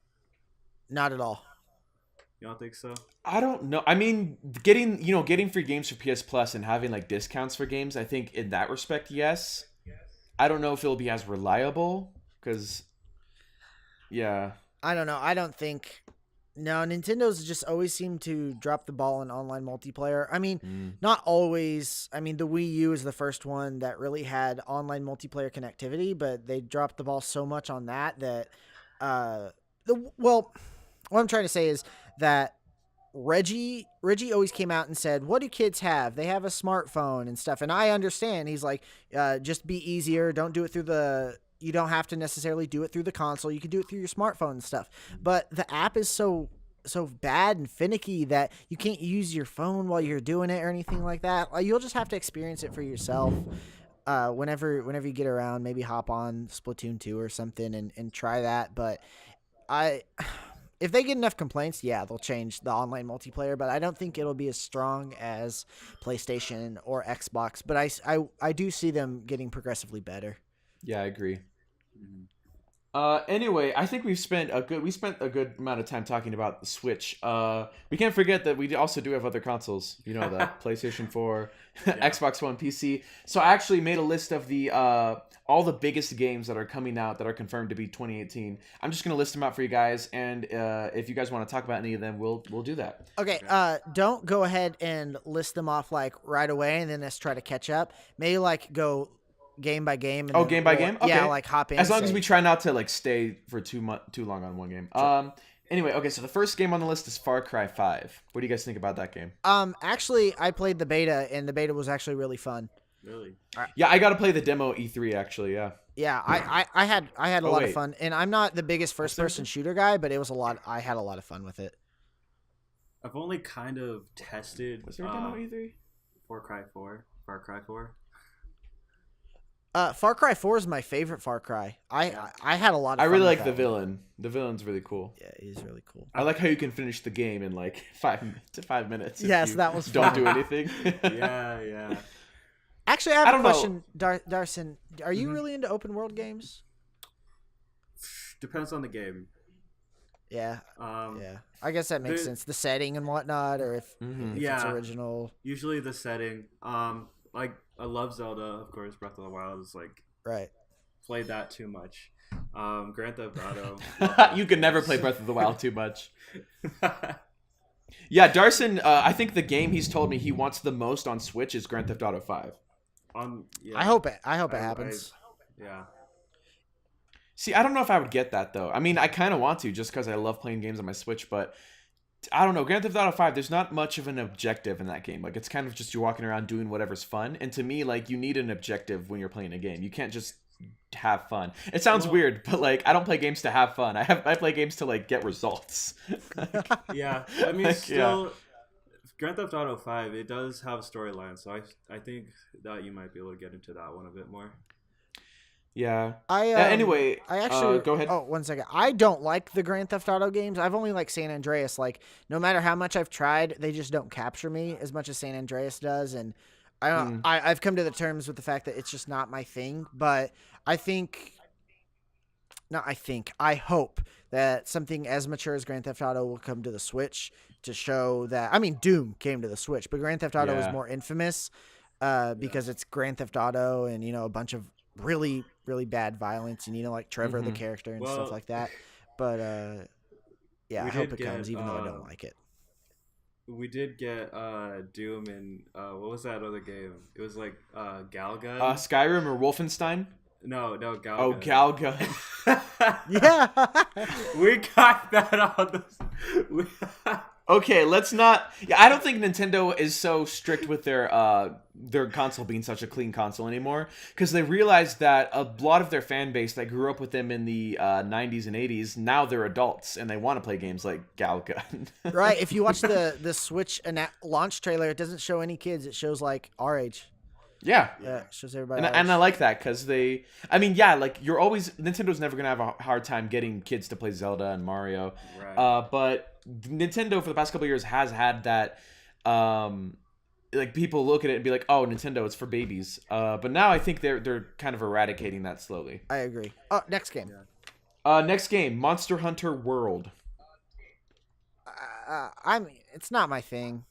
[SPEAKER 2] Not at all.
[SPEAKER 3] You don't think so?
[SPEAKER 1] I don't know. I mean, getting free games for PS Plus and having like discounts for games, I think in that respect, yes. I don't know if it'll be as reliable because, yeah,
[SPEAKER 2] I don't know. I don't think. No, Nintendo's just always seem to drop the ball in online multiplayer. I mean, not always. I mean, the Wii U is the first one that really had online multiplayer connectivity, but they dropped the ball so much on that what I'm trying to say is that Reggie always came out and said, what do kids have? They have a smartphone and stuff. And I understand. He's like, just be easier. Don't do it you don't have to necessarily do it through the console. You can do it through your smartphone and stuff. But the app is so bad and finicky that you can't use your phone while you're doing it or anything like that. Like, you'll just have to experience it for yourself. Whenever you get around, maybe hop on Splatoon 2 or something and try that. But if they get enough complaints, yeah, they'll change the online multiplayer, but I don't think it'll be as strong as PlayStation or Xbox. But I do see them getting progressively better.
[SPEAKER 1] yeah, I agree. Anyway, I think we spent a good amount of time talking about the Switch. We can't forget that we also do have other consoles. You know that PlayStation 4, Xbox One, PC. So I actually made a list of the all the biggest games that are coming out that are confirmed to be 2018. I'm just gonna list them out for you guys, and if you guys want to talk about any of them, we'll do that.
[SPEAKER 2] Okay, don't go ahead and list them off like right away, and then let's try to catch up. Maybe like go game by game. And
[SPEAKER 1] Oh,
[SPEAKER 2] then
[SPEAKER 1] game by game? Okay.
[SPEAKER 2] Yeah, like hop in.
[SPEAKER 1] As long
[SPEAKER 2] and
[SPEAKER 1] as
[SPEAKER 2] say-
[SPEAKER 1] we try not to like stay for too long on one game. Anyway, okay, so the first game on the list is Far Cry 5. What do you guys think about that game?
[SPEAKER 2] Actually, I played the beta, and the beta was actually really fun.
[SPEAKER 3] Really?
[SPEAKER 1] Yeah, I got to play the demo E3 actually. Yeah.
[SPEAKER 2] Yeah, I had a lot of
[SPEAKER 1] wait.
[SPEAKER 2] fun, and I'm not the biggest first person shooter guy, but it was a lot. I had a lot of fun with it.
[SPEAKER 3] I've only kind of tested
[SPEAKER 1] Was there a demo E3?
[SPEAKER 3] Far Cry 4.
[SPEAKER 2] Far Cry 4 is my favorite Far Cry. I had a lot of
[SPEAKER 1] I
[SPEAKER 2] fun
[SPEAKER 1] really
[SPEAKER 2] with
[SPEAKER 1] like the
[SPEAKER 2] that one.
[SPEAKER 1] villain. The villain's really cool.
[SPEAKER 2] Yeah, he's really cool.
[SPEAKER 1] I like how you can finish the game in like 5 minutes. if
[SPEAKER 2] Yes,
[SPEAKER 1] you
[SPEAKER 2] that was
[SPEAKER 1] don't
[SPEAKER 2] fun.
[SPEAKER 1] do anything.
[SPEAKER 3] Yeah.
[SPEAKER 2] Actually, I have
[SPEAKER 1] I
[SPEAKER 2] a
[SPEAKER 1] don't know.
[SPEAKER 2] question, Darson. Are you really into open world games?
[SPEAKER 3] Depends on the game.
[SPEAKER 2] Yeah,
[SPEAKER 3] Um,
[SPEAKER 2] yeah. I guess that makes
[SPEAKER 3] the-
[SPEAKER 2] sense. The setting and whatnot, or if it's
[SPEAKER 3] Yeah.
[SPEAKER 2] original.
[SPEAKER 3] Usually the setting. Like I love Zelda, of course. Breath of the Wild is like
[SPEAKER 2] Right.
[SPEAKER 3] played that too much. Grand Theft Auto.
[SPEAKER 1] You can never play Breath of the Wild too much. Yeah, Darson, I think the game he's told me he wants the most on Switch is Grand Theft Auto 5.
[SPEAKER 3] Yeah,
[SPEAKER 2] I hope it happens.
[SPEAKER 3] Yeah.
[SPEAKER 1] See, I don't know if I would get that though. I mean, I kind of want to just because I love playing games on my Switch, but I don't know. Grand Theft Auto 5, there's not much of an objective in that game. Like, it's kind of just you're walking around doing whatever's fun. And to me, like, you need an objective when you're playing a game. You can't just have fun. It sounds
[SPEAKER 3] Well-
[SPEAKER 1] weird, but like I don't play games to have fun. I play games to like get results.
[SPEAKER 3] Yeah, I mean,
[SPEAKER 1] Like,
[SPEAKER 3] still, Grand Theft Auto 5, it does have a storyline, so I think that you might be able to get into that one a bit more.
[SPEAKER 1] Yeah.
[SPEAKER 2] I
[SPEAKER 1] Anyway,
[SPEAKER 2] I actually
[SPEAKER 1] go ahead.
[SPEAKER 2] Oh, 1 second. I don't like the Grand Theft Auto games. I've only liked San Andreas. Like, no matter how much I've tried, they just don't capture me as much as San Andreas does. And I don't. I've come to the terms with the fact that it's just not my thing. But I think, not I think, I hope that something as mature as Grand Theft Auto will come to the Switch to show that. I mean, Doom came to the Switch, but Grand Theft Auto is
[SPEAKER 1] Yeah.
[SPEAKER 2] more infamous because it's Grand Theft Auto and a bunch of really bad violence and like Trevor the
[SPEAKER 1] Mhm.
[SPEAKER 2] character and
[SPEAKER 3] Well,
[SPEAKER 2] stuff like that. But yeah,
[SPEAKER 3] we
[SPEAKER 2] I hope
[SPEAKER 3] did
[SPEAKER 2] it comes,
[SPEAKER 3] get,
[SPEAKER 2] even though I don't like it.
[SPEAKER 3] We did get Doom and what was that other game? It was like Galgun.
[SPEAKER 1] Skyrim or Wolfenstein?
[SPEAKER 3] No, Galgun.
[SPEAKER 1] Oh, Galgun.
[SPEAKER 2] Yeah.
[SPEAKER 3] We got that on the.
[SPEAKER 1] Okay, let's not. Yeah, I don't think Nintendo is so strict with their console being such a clean console anymore, because they realized that a lot of their fan base that grew up with them in the 90s and 80s, now they're adults and they want to play games like Galgun.
[SPEAKER 2] Right. If you watch the Switch launch trailer, it doesn't show any kids. It shows like our age.
[SPEAKER 1] Yeah.
[SPEAKER 2] Yeah, it shows everybody.
[SPEAKER 1] And I like that because like Nintendo's never gonna have a hard time getting kids to play Zelda and Mario,
[SPEAKER 3] Right.
[SPEAKER 1] but Nintendo for the past couple of years has had that, like people look at it and be like, oh, Nintendo, it's for babies. But now I think they're kind of eradicating that slowly.
[SPEAKER 2] I agree. Oh, next game.
[SPEAKER 1] Next game, Monster Hunter World.
[SPEAKER 2] I mean, it's not my thing.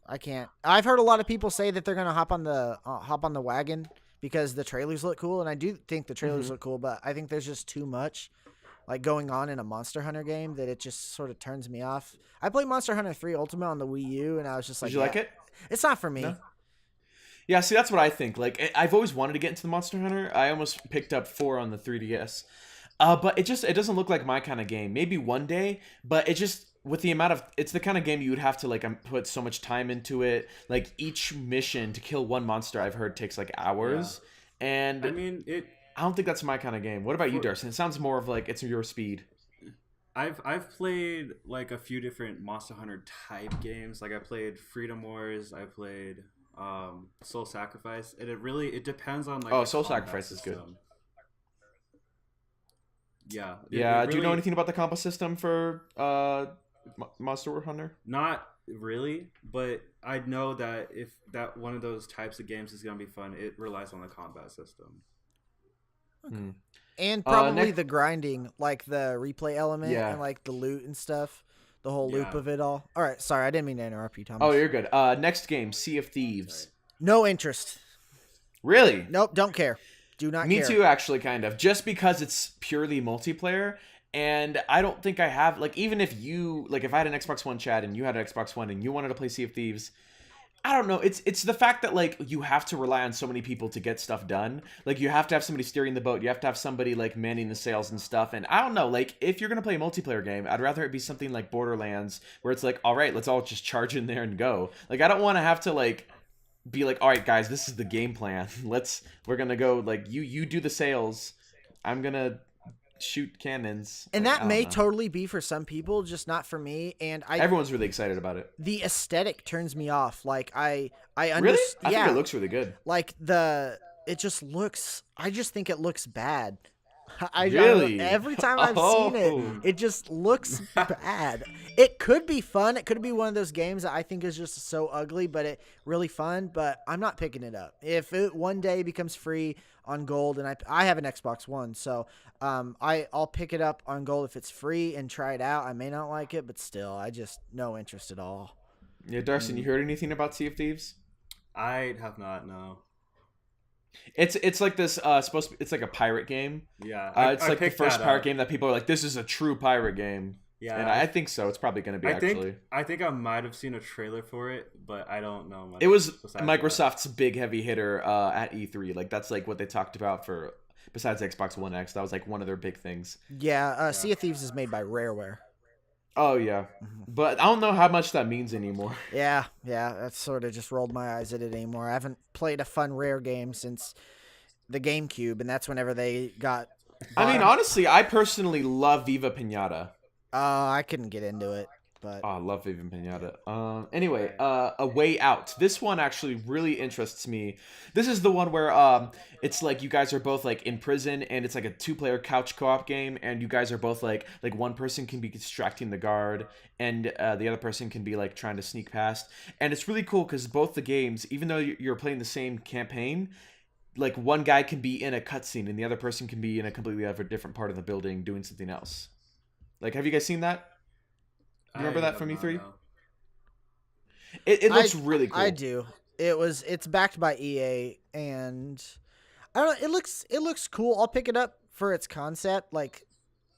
[SPEAKER 2] I can't. I've heard a lot of people say that they're gonna hop on the wagon because the trailers look cool, and I do think the trailers look cool. But I think there's just too much like going on in a Monster Hunter game that it just sort of turns me off. I played Monster Hunter 3 Ultimate on the Wii U, and I was just like,
[SPEAKER 1] Did you like it?
[SPEAKER 2] It's not for me.
[SPEAKER 1] No? Yeah, see, that's what I think. Like, I've always wanted to get into the Monster Hunter. I almost picked up 4 on the 3DS. But it doesn't look like my kind of game. Maybe one day, but with the amount of, it's the kind of game you would have to like put so much time into it. Like each mission to kill one monster, I've heard takes like hours.
[SPEAKER 3] Yeah.
[SPEAKER 1] And
[SPEAKER 3] I mean,
[SPEAKER 1] I don't think that's my kind of game. What about you, Darcy? It sounds more of like it's your speed.
[SPEAKER 3] I've played like a few different Monster Hunter type games. Like I played Freedom Wars. I played Soul Sacrifice, and it depends on like.
[SPEAKER 1] Oh,
[SPEAKER 3] the
[SPEAKER 1] Soul
[SPEAKER 3] combat
[SPEAKER 1] Sacrifice is good.
[SPEAKER 3] system. Yeah.
[SPEAKER 1] Yeah.
[SPEAKER 3] It
[SPEAKER 1] Do you know
[SPEAKER 3] really-
[SPEAKER 1] anything about the combo system for Monster Hunter?
[SPEAKER 3] Not really, but I know that if that one of those types of games is gonna be fun, it relies on the combat system.
[SPEAKER 2] And probably
[SPEAKER 1] next-
[SPEAKER 2] the grinding, like the replay element
[SPEAKER 1] Yeah.
[SPEAKER 2] and like the loot and stuff. The whole loop
[SPEAKER 3] Yeah.
[SPEAKER 2] of it all. All right, sorry, I didn't mean to interrupt you, Thomas.
[SPEAKER 1] Oh, you're good. Next game, Sea of Thieves.
[SPEAKER 2] No interest.
[SPEAKER 1] Really?
[SPEAKER 2] Nope, don't care. Do not
[SPEAKER 1] Me
[SPEAKER 2] care.
[SPEAKER 1] too, actually, kind of. Just because it's purely multiplayer, and I don't think I have like even if I had an Xbox One, Chad, and you had an Xbox One, and you wanted to play Sea of Thieves, I don't know. It's the fact that like you have to rely on so many people to get stuff done. Like you have to have somebody steering the boat. You have to have somebody like manning the sails and stuff. And I don't know. Like if you're gonna play a multiplayer game, I'd rather it be something like Borderlands, where it's like, all right, let's all just charge in there and go. Like I don't want to have to like be like, all right, guys, this is the game plan. We're gonna go like you do the sails. I'm gonna shoot cannons.
[SPEAKER 2] And
[SPEAKER 1] Like, I
[SPEAKER 2] that
[SPEAKER 1] don't
[SPEAKER 2] may
[SPEAKER 1] know.
[SPEAKER 2] totally be for some people, just not for me. And
[SPEAKER 1] Everyone's really excited about it.
[SPEAKER 2] the aesthetic turns me off. Like I
[SPEAKER 1] Really?
[SPEAKER 2] understand.
[SPEAKER 1] I
[SPEAKER 2] Yeah,
[SPEAKER 1] think it looks really good.
[SPEAKER 2] like it just looks. I just think it looks bad.
[SPEAKER 1] Really?
[SPEAKER 2] Every time I've seen
[SPEAKER 1] Oh.
[SPEAKER 2] it just looks bad. It could be fun. It could be one of those games that I think is just so ugly, but it really fun. But I'm not picking it up. If it one day becomes free on Gold, and I have an Xbox One, so I'll pick it up on Gold if it's free and try it out. I may not like it, but still, I just no interest at all.
[SPEAKER 1] Yeah, Darcy, you heard anything about Sea of Thieves?
[SPEAKER 3] I have not. No.
[SPEAKER 1] It's like this it's like a pirate game.
[SPEAKER 3] Yeah.
[SPEAKER 1] It's
[SPEAKER 3] I
[SPEAKER 1] like the
[SPEAKER 3] picked
[SPEAKER 1] first
[SPEAKER 3] that
[SPEAKER 1] pirate
[SPEAKER 3] up.
[SPEAKER 1] game that people are like, this is a true pirate game.
[SPEAKER 3] Yeah.
[SPEAKER 1] And I think so. It's probably going to be actually.
[SPEAKER 3] I think I might have seen a trailer for it, but I don't know much.
[SPEAKER 1] It was
[SPEAKER 3] besides
[SPEAKER 1] Microsoft's big heavy hitter at E3. Like that's like what they talked about for besides Xbox One X. That was like one of their big things.
[SPEAKER 2] Yeah, Sea of Thieves is made by Rareware.
[SPEAKER 1] Oh yeah, but I don't know how much that means anymore.
[SPEAKER 2] Yeah, that's sort of just rolled my eyes at it anymore. I haven't played a fun Rare game since the GameCube, and that's whenever they got.
[SPEAKER 1] I mean, honestly, I personally love Viva Pinata.
[SPEAKER 2] I couldn't get into it, but
[SPEAKER 1] Oh, I love Viva Pinata. Anyway, A Way Out. This one actually really interests me. This is the one where it's like you guys are both like in prison, and it's like a 2-player couch co-op game, and you guys are both like one person can be distracting the guard, and the other person can be like trying to sneak past. And it's really cool because both the games, even though you're playing the same campaign, like one guy can be in a cutscene and the other person can be in a completely different part of the building doing something else. Like, have you guys seen that? You remember that from E3?
[SPEAKER 3] No.
[SPEAKER 1] It looks really cool.
[SPEAKER 2] I do. It's backed by EA, and I don't know. It looks cool. I'll pick it up for its concept. Like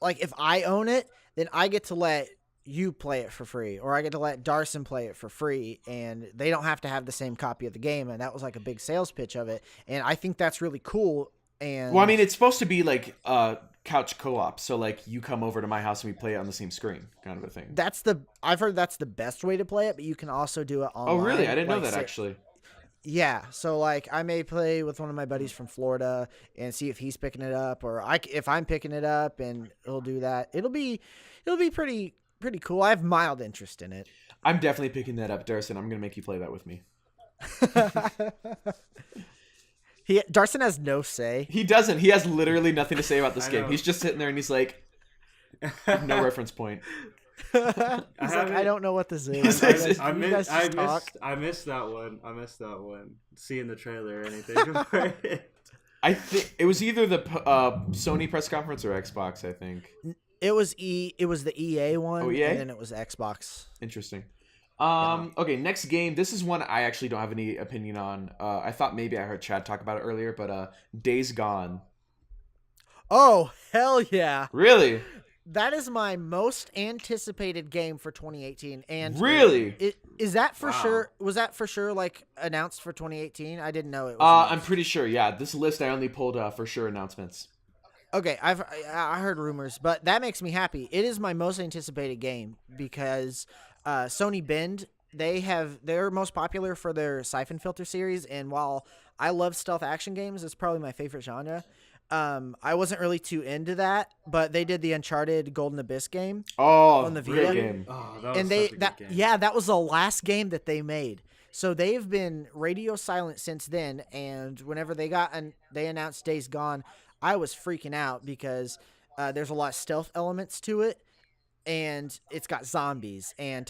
[SPEAKER 2] if I own it, then I get to let you play it for free, or I get to let Darson play it for free, and they don't have to have the same copy of the game. And that was like a big sales pitch of it, and I think that's really cool. And
[SPEAKER 1] well, I mean, it's supposed to be like couch co-op, so like you come over to my house and we play it on the same screen, kind of a thing.
[SPEAKER 2] I've heard that's the best way to play it, but you can also do it online.
[SPEAKER 1] Oh, really? I didn't know
[SPEAKER 2] like,
[SPEAKER 1] that actually.
[SPEAKER 2] Yeah, so like I may play with one of my buddies from Florida and see if he's picking it up, or if I'm picking it up, and he'll do that. It'll be pretty cool. I have mild interest in it.
[SPEAKER 1] I'm definitely picking that up, Darson. I'm gonna make you play that with me.
[SPEAKER 2] Darson has no say.
[SPEAKER 1] He doesn't. He has literally nothing to say about this
[SPEAKER 3] I
[SPEAKER 1] game.
[SPEAKER 3] know.
[SPEAKER 1] He's just sitting there and he's like, no reference point.
[SPEAKER 2] He's like, I don't know what this is.
[SPEAKER 3] I
[SPEAKER 2] You guys just talk.
[SPEAKER 3] missed that one. I missed that one. Seeing the trailer or anything for it.
[SPEAKER 1] I think it was either the Sony press conference or Xbox. I think.
[SPEAKER 2] It was the EA one,
[SPEAKER 1] Oh, EA?
[SPEAKER 2] and then it was Xbox.
[SPEAKER 1] Interesting. Okay, next game. This is one I actually don't have any opinion on. I thought maybe I heard Chad talk about it earlier, but Days Gone.
[SPEAKER 2] Oh, hell yeah.
[SPEAKER 1] Really?
[SPEAKER 2] That is my most anticipated game for 2018. And
[SPEAKER 1] Really?
[SPEAKER 2] is that for
[SPEAKER 3] Wow.
[SPEAKER 2] sure? Was that for sure like announced for 2018? I didn't know it was.
[SPEAKER 1] I'm pretty sure. Yeah, this list I only pulled for sure announcements.
[SPEAKER 2] Okay, I heard rumors, but that makes me happy. It is my most anticipated game because Sony Bend, they're most popular for their Siphon Filter series, and while I love stealth action games, it's probably my favorite genre. I wasn't really too into that, but they did the Uncharted Golden Abyss game.
[SPEAKER 1] Oh,
[SPEAKER 2] On the
[SPEAKER 1] great
[SPEAKER 2] Vita?
[SPEAKER 1] game.
[SPEAKER 3] Oh, that was
[SPEAKER 2] And
[SPEAKER 3] such a good game.
[SPEAKER 2] that was the last game that they made. So they've been radio silent since then, and whenever they announced Days Gone, I was freaking out because there's a lot of stealth elements to it, and it's got zombies and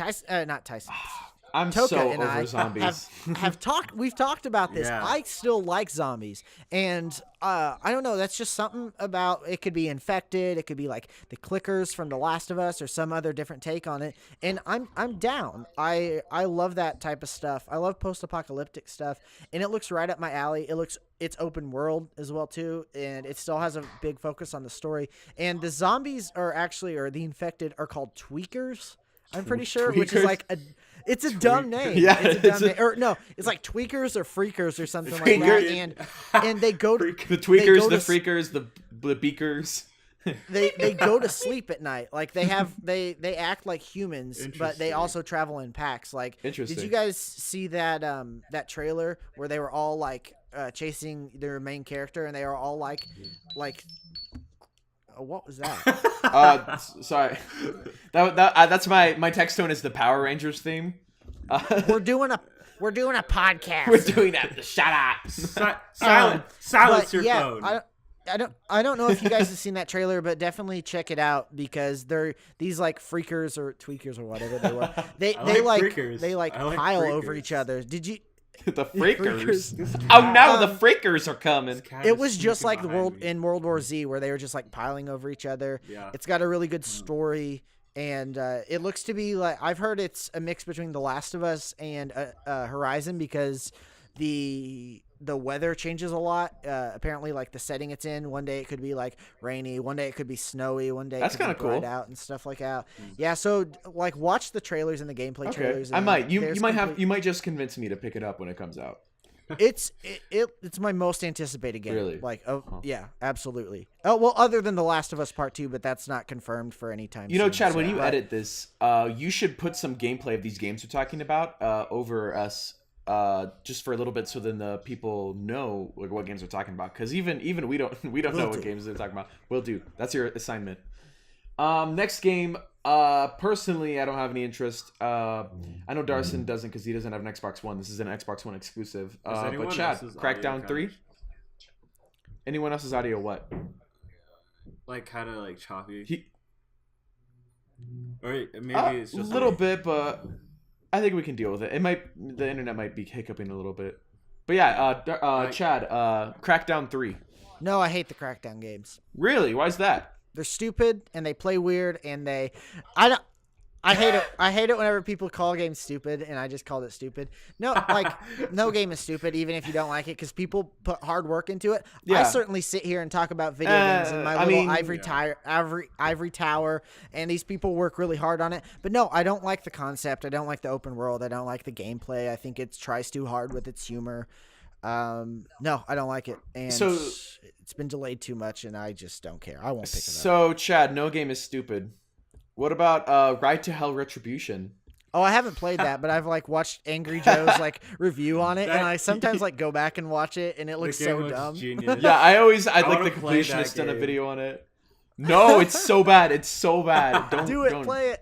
[SPEAKER 2] not Tyson.
[SPEAKER 1] I'm
[SPEAKER 2] Toka
[SPEAKER 1] so
[SPEAKER 2] and
[SPEAKER 1] over
[SPEAKER 2] I
[SPEAKER 1] zombies.
[SPEAKER 2] we've talked about this.
[SPEAKER 3] Yeah.
[SPEAKER 2] I still like zombies, and I don't know, that's just something about it. Could be infected, it could be like the clickers from The Last of Us or some other different take on it, and I'm down. I love that type of stuff. I love post-apocalyptic stuff, and it looks right up my alley. It's open world as well too, and it still has a big focus on the story. And the zombies or the infected are called tweakers, I'm pretty sure, which is
[SPEAKER 1] Tweakers?
[SPEAKER 2] like it's a dumb name.
[SPEAKER 1] Yeah,
[SPEAKER 2] it's a
[SPEAKER 1] it's
[SPEAKER 2] dumb
[SPEAKER 1] a-
[SPEAKER 2] name. Or no, it's like tweakers or freakers or something like
[SPEAKER 1] Tweakers.
[SPEAKER 2] that. And they go to
[SPEAKER 1] The tweakers,
[SPEAKER 2] go
[SPEAKER 1] the
[SPEAKER 2] to-
[SPEAKER 1] freakers, the beakers.
[SPEAKER 2] they go to sleep at night. Like they act like humans, but they
[SPEAKER 3] Interesting.
[SPEAKER 2] also travel in packs. Like,
[SPEAKER 1] Interesting.
[SPEAKER 2] did you guys see that that trailer where they were all like chasing their main character, and they are all like what was that?
[SPEAKER 1] Sorry. That's my text tone is the Power Rangers theme.
[SPEAKER 2] We're doing a podcast.
[SPEAKER 1] We're doing that. Shut up.
[SPEAKER 3] Silence
[SPEAKER 2] But
[SPEAKER 3] your
[SPEAKER 2] yeah,
[SPEAKER 3] phone.
[SPEAKER 2] I don't know if you guys have seen that trailer, but definitely check it out because they're these like freakers or tweakers or whatever they were. They
[SPEAKER 3] I
[SPEAKER 2] they
[SPEAKER 3] like
[SPEAKER 2] like
[SPEAKER 3] freakers.
[SPEAKER 2] they like
[SPEAKER 3] I like
[SPEAKER 2] pile
[SPEAKER 3] freakers.
[SPEAKER 2] over each other. Did you?
[SPEAKER 1] The freakers.
[SPEAKER 2] Freakers.
[SPEAKER 1] Oh no, the freakers are coming.
[SPEAKER 2] It was just like in World War Z, where they were just like piling over each other.
[SPEAKER 3] Yeah.
[SPEAKER 2] It's got a really good story, and it looks to be like, I've heard it's a mix between The Last of Us and Horizon, because the weather changes a lot. Apparently, like the setting it's in, one day it could be like rainy, one day it could be snowy, one day
[SPEAKER 1] That's
[SPEAKER 2] it could
[SPEAKER 1] kinda
[SPEAKER 2] be bright
[SPEAKER 1] cool.
[SPEAKER 2] out and stuff like that. Yeah, so like watch the trailers and the gameplay
[SPEAKER 1] Okay,
[SPEAKER 2] trailers.
[SPEAKER 1] I
[SPEAKER 2] and
[SPEAKER 1] might. You
[SPEAKER 2] there's
[SPEAKER 1] might
[SPEAKER 2] complete-
[SPEAKER 1] you might just convince me to pick it up when it comes out.
[SPEAKER 2] It's my most anticipated game.
[SPEAKER 1] Really?
[SPEAKER 2] Like, yeah, absolutely. Oh, well, other than The Last of Us Part 2, but that's not confirmed for any time
[SPEAKER 1] You know,
[SPEAKER 2] soon,
[SPEAKER 1] Chad,
[SPEAKER 2] so-
[SPEAKER 1] when you
[SPEAKER 2] but-
[SPEAKER 1] edit this, you should put some gameplay of these games we're talking about over us just for a little bit, so then the people know like what games we're talking about. Because even we don't know what games they're talking about. Will do. That's your assignment. Next game. Personally, I don't have any interest. I know Darson doesn't because he doesn't have an Xbox One. This is an Xbox One exclusive. But Chad, Crackdown 3. Anyone else's audio? What?
[SPEAKER 3] Like kind of like choppy. Or maybe it's just
[SPEAKER 1] a little bit, but I think we can deal with it. The internet might be hiccuping a little bit. But yeah, Chad, Crackdown 3.
[SPEAKER 2] No, I hate the Crackdown games.
[SPEAKER 1] Really? Why is that?
[SPEAKER 2] They're stupid and they play weird and I hate it. I hate it whenever people call games stupid, and I just called it stupid. No, like no game is stupid, even if you don't like it, because people put hard work into it.
[SPEAKER 1] Yeah.
[SPEAKER 2] I certainly sit here and talk about video games in my little ivory tower, and these people work really hard on it. But no, I don't like the concept. I don't like the open world. I don't like the gameplay. I think it tries too hard with its humor. No, I don't like it, and
[SPEAKER 1] so
[SPEAKER 2] it's been delayed too much, and I just don't care. I won't pick it up.
[SPEAKER 1] So, Chad, no game is stupid. What about Ride to Hell Retribution?
[SPEAKER 2] Oh, I haven't played that, but I've like watched Angry Joe's like review on it, and I sometimes like go back and watch it, and it looks so dumb.
[SPEAKER 1] Yeah, I like the completionist done a video on it. No, it's so bad. It's so bad. Don't
[SPEAKER 2] do it.
[SPEAKER 1] Don't.
[SPEAKER 2] Play it.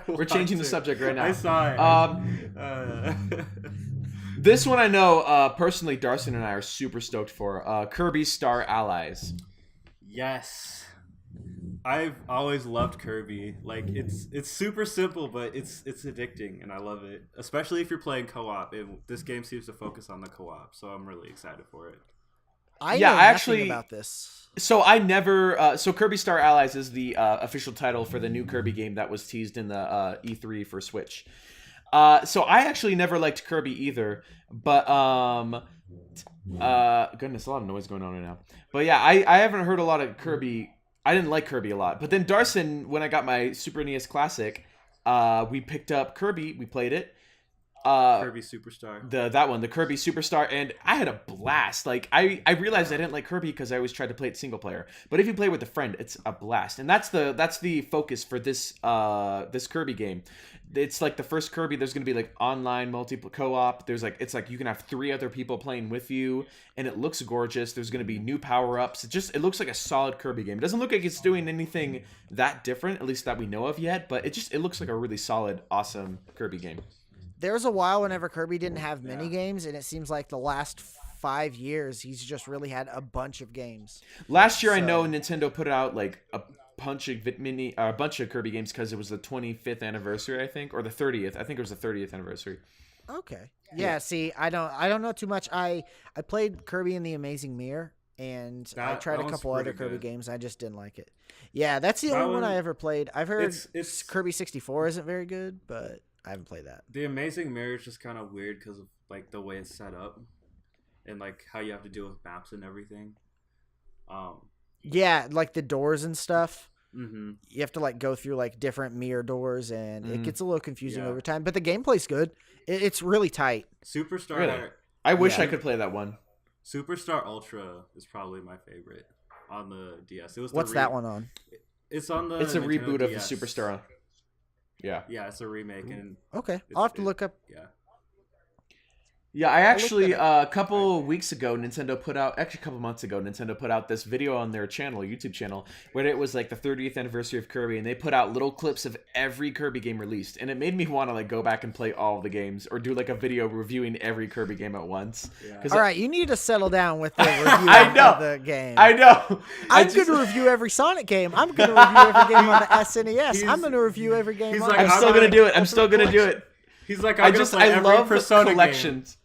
[SPEAKER 1] We're changing the subject right now.
[SPEAKER 3] I saw it.
[SPEAKER 1] This one I know personally. Darson and I are super stoked for Kirby Star Allies.
[SPEAKER 3] Yes, I've always loved Kirby. Like it's super simple, but it's addicting, and I love it. Especially if you're playing co-op. This game seems to focus on the co-op, so I'm really excited for it.
[SPEAKER 2] I know nothing about this.
[SPEAKER 1] So I never. So Kirby Star Allies is the official title for the new Kirby game that was teased in the E3 for Switch. So I actually never liked Kirby either, but goodness, a lot of noise going on right now. But yeah, I haven't heard a lot of Kirby. I didn't like Kirby a lot. But then Darson, when I got my Super NES Classic, we picked up Kirby. We played it.
[SPEAKER 3] Kirby Superstar.
[SPEAKER 1] The Kirby Superstar, and I had a blast. Like I realized I didn't like Kirby because I always tried to play it single player. But if you play with a friend, it's a blast. And that's the focus for this Kirby game. It's like the first Kirby. There's gonna be like online multiple co-op. It's like you can have 3 other people playing with you, and it looks gorgeous. There's gonna be new power-ups. It looks like a solid Kirby game. It doesn't look like it's doing anything that different, at least that we know of yet. But it looks like a really solid, awesome Kirby game.
[SPEAKER 2] There was a while whenever Kirby didn't have mini games, and it seems like the last 5 years he's just really had a bunch of games.
[SPEAKER 1] Last year, I know Nintendo put out like a bunch of Kirby games because it was the 25th anniversary, I think, or the 30th. I think it was the 30th anniversary.
[SPEAKER 2] Okay. Yeah. See, I don't know too much. I played Kirby and the Amazing Mirror, and I tried a couple other Kirby games. I just didn't like it. Yeah, that's the only one I ever played. I've heard it's Kirby 64 isn't very good, but I haven't played that.
[SPEAKER 3] The Amazing Mirror is just kind of weird because of like the way it's set up, and like how you have to deal with maps and everything.
[SPEAKER 2] Yeah, like the doors and stuff.
[SPEAKER 3] Mm-hmm.
[SPEAKER 2] You have to like go through like different mirror doors, and it gets a little confusing over time. But the gameplay's good. It's really tight.
[SPEAKER 3] Superstar.
[SPEAKER 1] Really? I wish I could play that one.
[SPEAKER 3] Superstar Ultra is probably my favorite on the DS.
[SPEAKER 2] What's that one on?
[SPEAKER 3] It's on the.
[SPEAKER 1] It's a
[SPEAKER 3] Nintendo
[SPEAKER 1] reboot
[SPEAKER 3] DS.
[SPEAKER 1] of the Superstar. Yeah.
[SPEAKER 3] Yeah, it's a remake, and
[SPEAKER 2] okay, I'll have to look up.
[SPEAKER 1] Yeah, I actually a couple months ago, Nintendo put out this video on their channel, YouTube channel, where it was like the 30th anniversary of Kirby, and they put out little clips of every Kirby game released, and it made me want to like go back and play all of the games, or do like a video reviewing every Kirby game at once. Yeah.
[SPEAKER 2] All right, you need to settle down with the review of the game.
[SPEAKER 1] I know.
[SPEAKER 2] I'm going to review every Sonic game. I'm going to review every game on the SNES. I'm going to review every game.
[SPEAKER 3] Like,
[SPEAKER 1] I'm still going to do it. I'm still going to do it.
[SPEAKER 3] He's like, I
[SPEAKER 1] love
[SPEAKER 3] Persona
[SPEAKER 1] collections.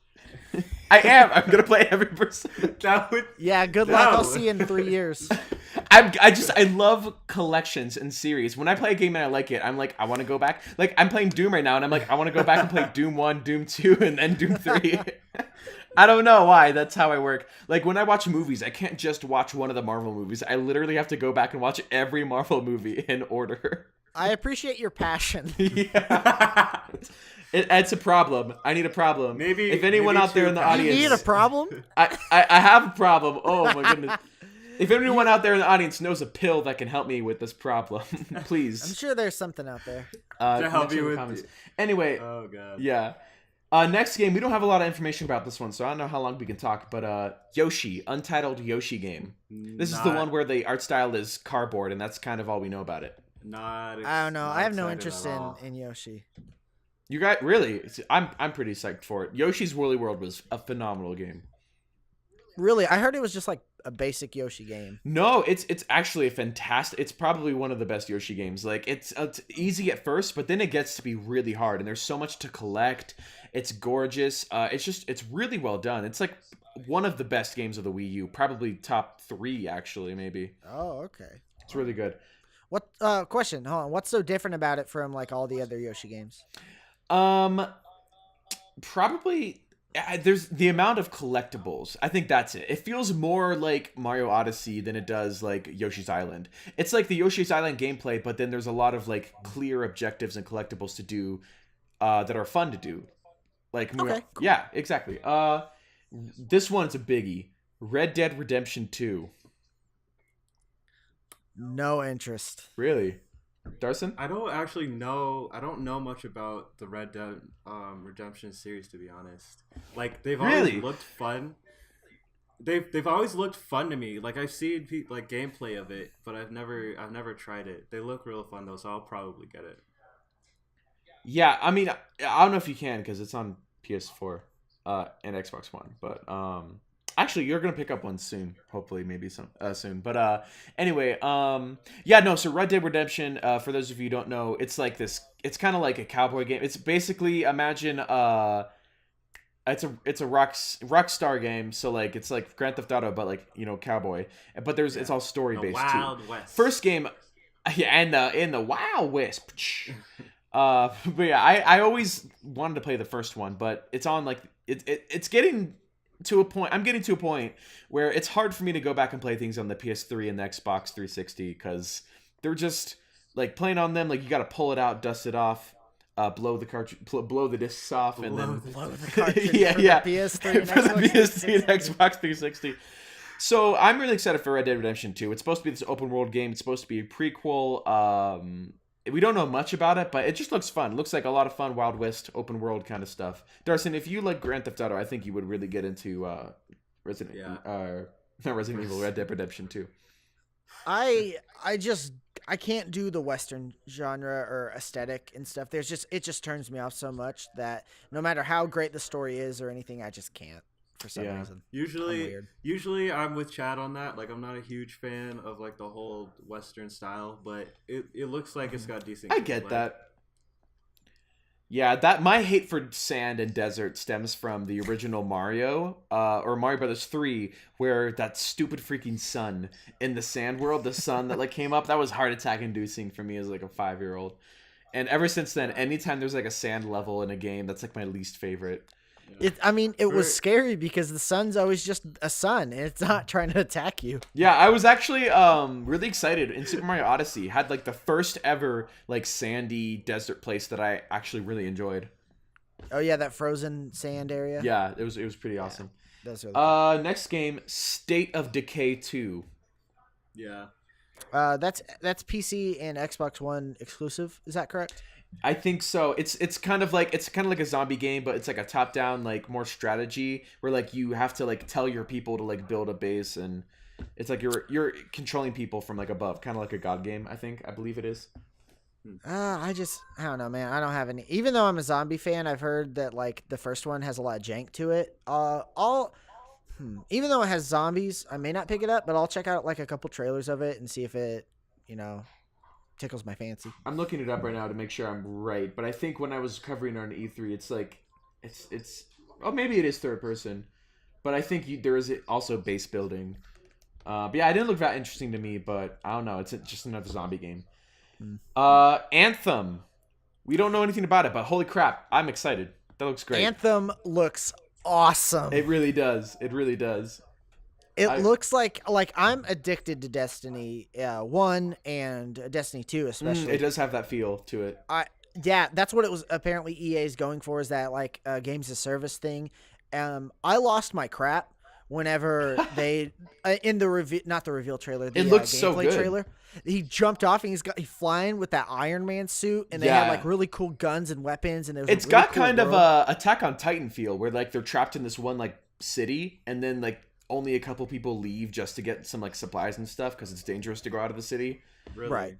[SPEAKER 1] I'm gonna play every person.
[SPEAKER 2] Yeah, good luck. I'll see you in 3 years.
[SPEAKER 1] I love collections and series. When I play a game and I like it, I'm like, I want to go back. Like I'm playing Doom right now, and I'm like, I want to go back and play Doom 1, Doom 2, and then Doom 3. I don't know why. That's how I work. Like when I watch movies, I can't just watch one of the Marvel movies. I literally have to go back and watch every Marvel movie in order.
[SPEAKER 2] I appreciate your passion.
[SPEAKER 1] Yeah. It's a problem. I need a problem.
[SPEAKER 3] Maybe
[SPEAKER 1] if anyone out there in the audience,
[SPEAKER 2] you need a problem.
[SPEAKER 1] I have a problem. Oh my goodness! If anyone out there in the audience knows a pill that can help me with this problem, please.
[SPEAKER 2] I'm sure there's something out there
[SPEAKER 3] to help you with.
[SPEAKER 1] Anyway.
[SPEAKER 3] Oh god.
[SPEAKER 1] Yeah. Next game, we don't have a lot of information about this one, so I don't know how long we can talk. But Yoshi, Untitled Yoshi game. This is the one where the art style is cardboard, and that's kind of all we know about it.
[SPEAKER 2] I don't know. I have no interest in Yoshi.
[SPEAKER 1] You got really? I'm pretty psyched for it. Yoshi's Woolly World was a phenomenal game.
[SPEAKER 2] Really, I heard it was just like a basic Yoshi game.
[SPEAKER 1] No, it's actually a fantastic. It's probably one of the best Yoshi games. Like it's easy at first, but then it gets to be really hard, and there's so much to collect. It's gorgeous. It's really well done. It's like one of the best games of the Wii U, probably top 3 actually, maybe.
[SPEAKER 2] Oh, okay.
[SPEAKER 1] It's really good.
[SPEAKER 2] What question? Hold on. What's so different about it from like all the other Yoshi games?
[SPEAKER 1] Probably there's the amount of collectibles. I think that's it. It feels more like Mario Odyssey than it does like Yoshi's Island. It's like the Yoshi's Island gameplay, but then there's a lot of like clear objectives and collectibles to do that are fun to do. Like
[SPEAKER 2] okay, cool.
[SPEAKER 1] Yeah, exactly. This one's a biggie. Red Dead Redemption 2.
[SPEAKER 2] No interest.
[SPEAKER 1] Really? Darson?
[SPEAKER 3] I don't know much about the Red Dead Redemption series, to be honest. Like they've always looked fun. They've always looked fun to me. Like I've seen like gameplay of it, but I've never tried it. They look real fun though, so I'll probably get it.
[SPEAKER 1] Yeah, I mean, I don't know if you can because it's on PS4 and Xbox One, but actually, you're gonna pick up one soon. Hopefully, maybe soon. But anyway, yeah, no. So Red Dead Redemption, for those of you who don't know, it's like this. It's kind of like a cowboy game. It's basically imagine it's a Rockstar game. So like it's like Grand Theft Auto, but like cowboy. But it's all story based too.
[SPEAKER 3] Wild West.
[SPEAKER 1] First game, yeah, and in the Wild West. But yeah, I always wanted to play the first one, but it's on like it's getting to a point. I'm getting to a point where it's hard for me to go back and play things on the PS3 and the Xbox 360 because they're just like playing on them. Like you got to pull it out, dust it off, blow the cartridge, blow the discs off, and then
[SPEAKER 2] blow the cartridge.
[SPEAKER 1] yeah,
[SPEAKER 2] for
[SPEAKER 1] yeah,
[SPEAKER 2] the PS3 and
[SPEAKER 1] for the
[SPEAKER 2] Xbox
[SPEAKER 1] PS3 and Xbox 360. So I'm really excited for Red Dead Redemption 2. It's supposed to be this open world game. It's supposed to be a prequel. We don't know much about it, but it just looks fun. It looks like a lot of fun Wild West open world kind of stuff. Darson, if you like Grand Theft Auto, I think you would really get into Resident Evil, Red Dead Redemption 2.
[SPEAKER 2] I can't do the Western genre or aesthetic and stuff. It just turns me off so much that no matter how great the story is or anything, I just can't for some reason.
[SPEAKER 3] Usually I'm with Chad on that. Like I'm not a huge fan of like the whole Western style, but it looks like it's got decent.
[SPEAKER 1] I get that. Yeah, that my hate for sand and desert stems from the original Mario, or Mario Brothers 3, where that stupid freaking sun in the sand world, the sun that like came up, that was heart attack inducing for me as like a 5-year-old. And ever since then, anytime there's like a sand level in a game, that's like my least favorite.
[SPEAKER 2] It was scary because the sun's always just a sun and it's not trying to attack you.
[SPEAKER 1] Yeah, I was actually really excited. In Super Mario Odyssey had like the first ever like sandy desert place that I actually really enjoyed.
[SPEAKER 2] Oh yeah, that frozen sand area.
[SPEAKER 1] Yeah, it was pretty awesome.
[SPEAKER 2] That's really cool.
[SPEAKER 1] Next game, State of Decay 2.
[SPEAKER 3] Yeah.
[SPEAKER 2] That's PC and Xbox One exclusive. Is that correct?
[SPEAKER 1] I think so. It's kind of like a zombie game, but it's like a top down, like more strategy where like you have to like tell your people to like build a base, and it's like you're controlling people from like above, kind of like a God game. I believe it is.
[SPEAKER 2] I don't know, man. I don't have any. Even though I'm a zombie fan, I've heard that like the first one has a lot of jank to it. Even though it has zombies, I may not pick it up, but I'll check out like a couple trailers of it and see if it, tickles my fancy.
[SPEAKER 1] I'm looking it up right now to make sure I'm right, but I think when I was covering on E3, it's like it's maybe it is third person, but I think there is also base building. But yeah, it didn't look that interesting to me, but I don't know. It's just another zombie game. Anthem. We don't know anything about it, but holy crap, I'm excited. That looks great.
[SPEAKER 2] Anthem looks awesome.
[SPEAKER 1] It really does. It really does.
[SPEAKER 2] It looks like I'm addicted to Destiny 1 and Destiny 2 especially.
[SPEAKER 1] It does have that feel to it.
[SPEAKER 2] Yeah, that's what it was. Apparently EA is going for, is that like games as service thing. I lost my crap whenever they in the reveal, not the reveal trailer, the
[SPEAKER 1] It looks so
[SPEAKER 2] gameplay
[SPEAKER 1] good.
[SPEAKER 2] trailer. He jumped off and he's flying with that Iron Man suit, and they
[SPEAKER 1] Yeah.
[SPEAKER 2] had like really cool guns and weapons, and
[SPEAKER 1] It's got kind of a Attack on Titan feel, where like they're trapped in this one like city, and then like only a couple people leave just to get some like supplies and stuff because it's dangerous to go out of the city.
[SPEAKER 3] Really?
[SPEAKER 2] Right.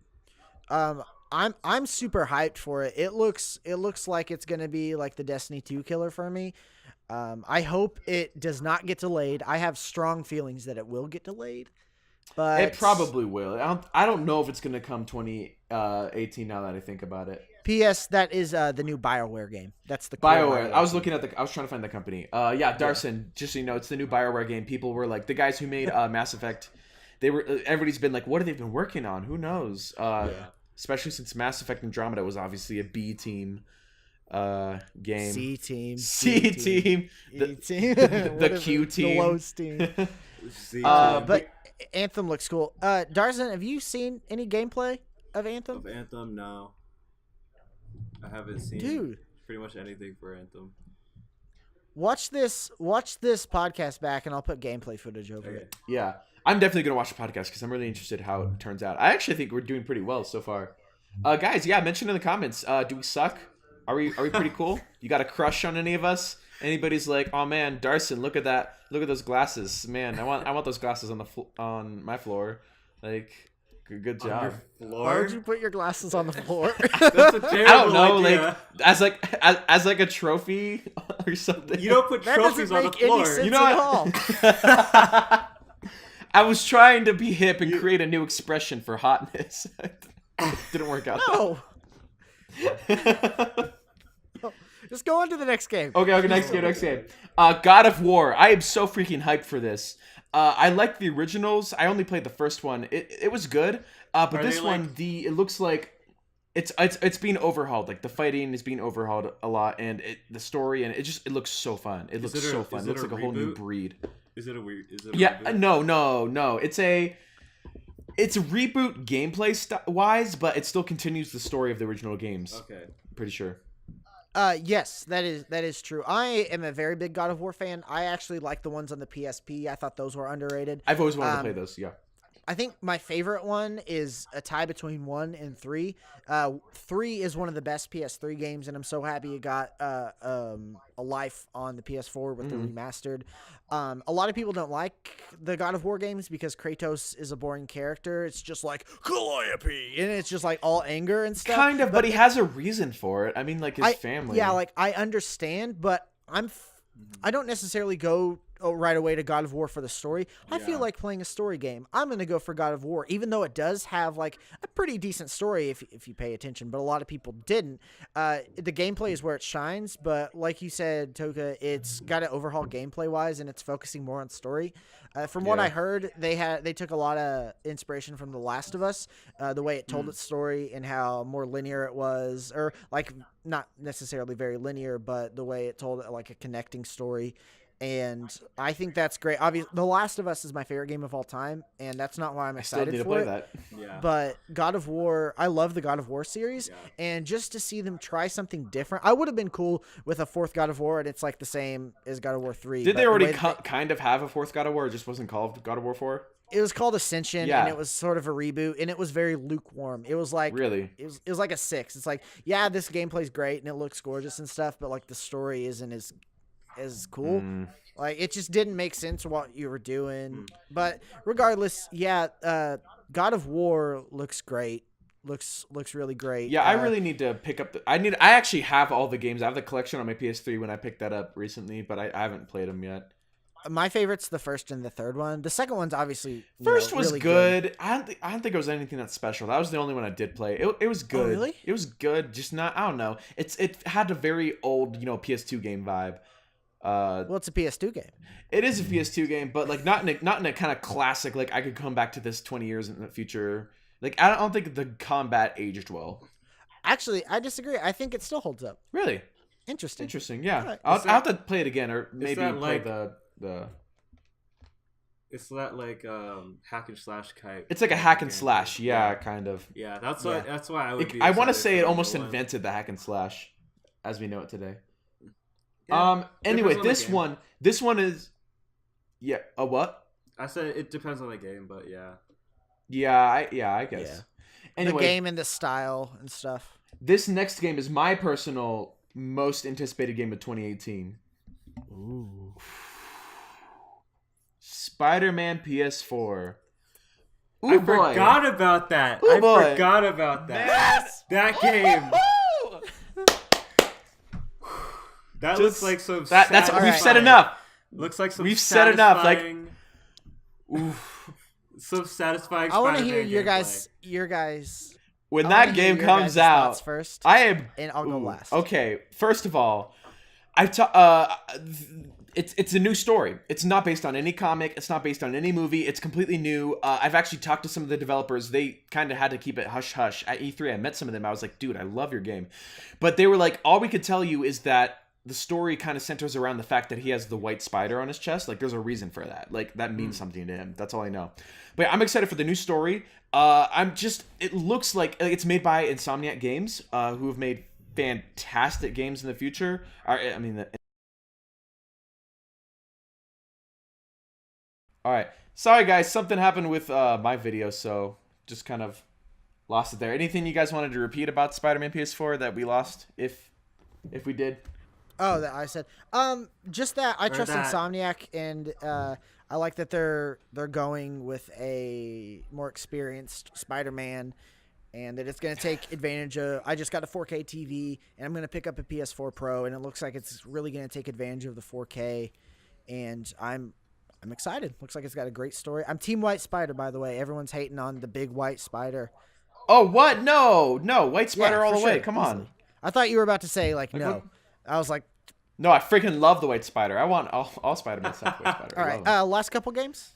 [SPEAKER 2] I'm super hyped for it. It looks like it's gonna be like the Destiny 2 killer for me. I hope it does not get delayed. I have strong feelings that it will get delayed, but
[SPEAKER 1] It probably will. I don't know if it's gonna come 2018 now that I think about it.
[SPEAKER 2] P.S. That is the new BioWare game. That's the cool
[SPEAKER 1] BioWare. I was
[SPEAKER 2] game.
[SPEAKER 1] looking at I was trying to find the company. Yeah, Darson. Just so you know, it's the new BioWare game. People were like, the guys who made Mass Effect. Everybody's been like, what have they been working on? Who knows? Especially since Mass Effect Andromeda was obviously a B team game.
[SPEAKER 2] C team,
[SPEAKER 1] C team.
[SPEAKER 2] E team,
[SPEAKER 1] The Q team.
[SPEAKER 2] the Lowe's team.
[SPEAKER 3] See,
[SPEAKER 2] But Anthem looks cool. Darzan, have you seen any gameplay of Anthem?
[SPEAKER 3] of Anthem, no. I haven't seen
[SPEAKER 2] Dude,
[SPEAKER 3] pretty much anything for Anthem.
[SPEAKER 2] watch this podcast back, and I'll put gameplay footage over
[SPEAKER 3] Okay.
[SPEAKER 2] it.
[SPEAKER 1] Yeah, I'm definitely gonna watch the podcast because I'm really interested how it turns out. I actually think we're doing pretty well so far. Guys, yeah, mention in the comments. Do we suck? Are we pretty cool? You got a crush on any of us? Anybody's like, oh man, Darson, look at that, look at those glasses, man. I want those glasses on my floor. Like, good job.
[SPEAKER 2] Why would you put your glasses on the floor?
[SPEAKER 3] That's a terrible
[SPEAKER 1] I don't know,
[SPEAKER 3] idea.
[SPEAKER 1] like as like a trophy or something.
[SPEAKER 3] You don't put
[SPEAKER 2] That
[SPEAKER 3] trophies
[SPEAKER 2] doesn't
[SPEAKER 3] on the
[SPEAKER 2] make any
[SPEAKER 3] floor.
[SPEAKER 2] sense
[SPEAKER 1] You know
[SPEAKER 2] at
[SPEAKER 1] what?
[SPEAKER 2] all.
[SPEAKER 1] I was trying to be hip and create a new expression for hotness. Didn't work out.
[SPEAKER 2] No. Just go on to the next game.
[SPEAKER 1] Okay, next game. God of War. I am so freaking hyped for this. I like the originals. I only played the first one. It was good. But
[SPEAKER 3] Are
[SPEAKER 1] this
[SPEAKER 3] they,
[SPEAKER 1] one,
[SPEAKER 3] like-
[SPEAKER 1] it looks like it's being overhauled. Like the fighting is being overhauled a lot, and the story, and it looks so fun. It looks so fun. It looks like a whole new
[SPEAKER 3] reboot?
[SPEAKER 1] breed.
[SPEAKER 3] Is it a weird? Is it a
[SPEAKER 1] Yeah,
[SPEAKER 3] reboot?
[SPEAKER 1] no. It's a reboot gameplay wise, but it still continues the story of the original games.
[SPEAKER 3] Okay.
[SPEAKER 1] Pretty sure.
[SPEAKER 2] Yes, that is true. I am a very big God of War fan. I actually like the ones on the PSP. I thought those were underrated.
[SPEAKER 1] I've always wanted to play those. Yeah.
[SPEAKER 2] I think my favorite one is a tie between 1 and 3. 3 is one of the best PS3 games, and I'm so happy it got a life on the PS4 with the remastered. A lot of people don't like the God of War games because Kratos is a boring character. It's just like Calliope, and it's just like all anger and stuff.
[SPEAKER 1] Kind of, but he has a reason for it. I mean, like his family.
[SPEAKER 2] Yeah, like I understand, but I don't necessarily go right away to God of War for the story. I feel like playing a story game. I'm going to go for God of War, even though it does have like a pretty decent story if you pay attention, but a lot of people didn't. The gameplay is where it shines, but like you said, Toka, it's got to overhaul gameplay wise, and it's focusing more on story. From what I heard, they took a lot of inspiration from The Last of Us, the way it told its story and how more linear it was, or like not necessarily very linear, but the way it told it like a connecting story. And I think that's great. Obviously, The Last of Us is my favorite game of all time, and that's not why I'm
[SPEAKER 1] I still
[SPEAKER 2] excited
[SPEAKER 1] need to
[SPEAKER 2] for
[SPEAKER 1] play
[SPEAKER 2] it.
[SPEAKER 1] that.
[SPEAKER 3] Yeah.
[SPEAKER 2] But God of War, I love the God of War series, and just to see them try something different, I would have been cool with a fourth God of War, and it's like the same as God of War 3.
[SPEAKER 1] Did
[SPEAKER 2] but
[SPEAKER 1] they
[SPEAKER 2] the
[SPEAKER 1] already
[SPEAKER 2] way that
[SPEAKER 1] kind of have a fourth God of War? It just wasn't called God of War 4?
[SPEAKER 2] it was called Ascension,
[SPEAKER 1] Yeah.
[SPEAKER 2] and it was sort of a reboot, and it was very lukewarm. It was like
[SPEAKER 1] Really?
[SPEAKER 2] it was like a 6. It's like, yeah, this gameplay's great and it looks gorgeous and stuff, but like the story isn't as cool. Like it just didn't make sense what you were doing. But regardless, God of War looks great. Looks really great.
[SPEAKER 1] Yeah, I really need to pick up I actually have all the games. I have the collection on my PS3 when I picked that up recently, but I haven't played them yet.
[SPEAKER 2] My favorite's the first and the third one. The second one's obviously
[SPEAKER 1] First was
[SPEAKER 2] really
[SPEAKER 1] good. I don't think it was anything that special. That was the only one I did play. It was good.
[SPEAKER 2] really?
[SPEAKER 1] It was good. Just not. I don't know. It had a very old PS2 game vibe.
[SPEAKER 2] Well, it's a PS2 game.
[SPEAKER 1] It is a PS2 game, but like not in a kind of classic. Like I could come back to this 20 years in the future. Like I don't think the combat aged well.
[SPEAKER 2] Actually, I disagree. I think it still holds up.
[SPEAKER 1] Really
[SPEAKER 2] Interesting.
[SPEAKER 1] interesting. Yeah,
[SPEAKER 2] Alright.
[SPEAKER 1] I'll have to play it again, or maybe
[SPEAKER 3] that
[SPEAKER 1] play
[SPEAKER 3] like-
[SPEAKER 1] the.
[SPEAKER 3] It's that like hack and slash type.
[SPEAKER 1] It's like a hack and
[SPEAKER 3] game.
[SPEAKER 1] slash. Yeah, kind of.
[SPEAKER 3] Yeah, that's why I would. Be
[SPEAKER 1] I want to
[SPEAKER 3] excited
[SPEAKER 1] say
[SPEAKER 3] for
[SPEAKER 1] it
[SPEAKER 3] number
[SPEAKER 1] almost
[SPEAKER 3] one.
[SPEAKER 1] invented the hack and slash, as we know it today.
[SPEAKER 3] Yeah,
[SPEAKER 1] Anyway,
[SPEAKER 3] depends on the game.
[SPEAKER 1] this one is. Yeah. A what?
[SPEAKER 3] I said it depends on the game, but yeah.
[SPEAKER 1] Yeah, I guess.
[SPEAKER 2] Yeah.
[SPEAKER 1] Anyway,
[SPEAKER 2] The game and the style and stuff.
[SPEAKER 1] this next game is my personal most anticipated game of 2018.
[SPEAKER 2] Ooh.
[SPEAKER 1] Spider-Man PS4. Ooh,
[SPEAKER 3] I
[SPEAKER 1] boy.
[SPEAKER 3] forgot about that.
[SPEAKER 1] Ooh,
[SPEAKER 3] I
[SPEAKER 1] boy.
[SPEAKER 3] forgot about that.
[SPEAKER 1] Yes!
[SPEAKER 3] That game. That
[SPEAKER 1] Just-
[SPEAKER 3] looks like some.
[SPEAKER 1] That's we've
[SPEAKER 2] Alright.
[SPEAKER 1] said enough.
[SPEAKER 3] Looks like some.
[SPEAKER 1] We've said enough, like-
[SPEAKER 3] satisfying-
[SPEAKER 1] Oof.
[SPEAKER 3] some satisfying.
[SPEAKER 2] I want to
[SPEAKER 3] Spider-Man
[SPEAKER 2] hear
[SPEAKER 3] gameplay.
[SPEAKER 2] your guys.
[SPEAKER 1] When
[SPEAKER 2] I wanna
[SPEAKER 1] that
[SPEAKER 2] hear
[SPEAKER 1] game
[SPEAKER 2] your
[SPEAKER 1] comes
[SPEAKER 2] guys'
[SPEAKER 1] out,
[SPEAKER 2] thoughts first,
[SPEAKER 1] I am.
[SPEAKER 2] and I'll go
[SPEAKER 1] Ooh,
[SPEAKER 2] last.
[SPEAKER 1] Okay, first of all, it's a new story. It's not based on any comic. It's not based on any movie. It's completely new. I've actually talked to some of the developers. They kind of had to keep it hush hush. At E3, I met some of them. I was like, dude, I love your game, but they were like, all we could tell you is that the story kind of centers around the fact that he has the white spider on his chest. Like, there's a reason for that. Like, that means something to him. That's all I know. But I'm excited for the new story. It looks like it's made by Insomniac Games, who have made fantastic games in the future. All right. Sorry, guys. Something happened with my video, so just kind of lost it there. Anything you guys wanted to repeat about Spider-Man PS4 that we lost, if we did?
[SPEAKER 2] Oh, that I said. Just that I trust
[SPEAKER 3] that.
[SPEAKER 2] Insomniac, and I like that they're going with a more experienced Spider-Man, and that it's going to take advantage of. I just got a 4K TV, and I'm going to pick up a PS4 Pro, and it looks like it's really going to take advantage of the 4K, and I'm excited. Looks like it's got a great story. I'm Team White Spider, by the way. Everyone's hating on the big white spider.
[SPEAKER 1] Oh, what? No, White Spider
[SPEAKER 2] Yeah,
[SPEAKER 1] all
[SPEAKER 2] for
[SPEAKER 1] the way.
[SPEAKER 2] sure,
[SPEAKER 1] Come on.
[SPEAKER 2] easily. I thought you were about to say like no.
[SPEAKER 1] what?
[SPEAKER 2] I was like,
[SPEAKER 1] No, I freaking love the White Spider. I want all Spider-Man stuff. White Spider.
[SPEAKER 2] all
[SPEAKER 1] I
[SPEAKER 2] right.
[SPEAKER 1] love 'em.
[SPEAKER 2] Last couple games.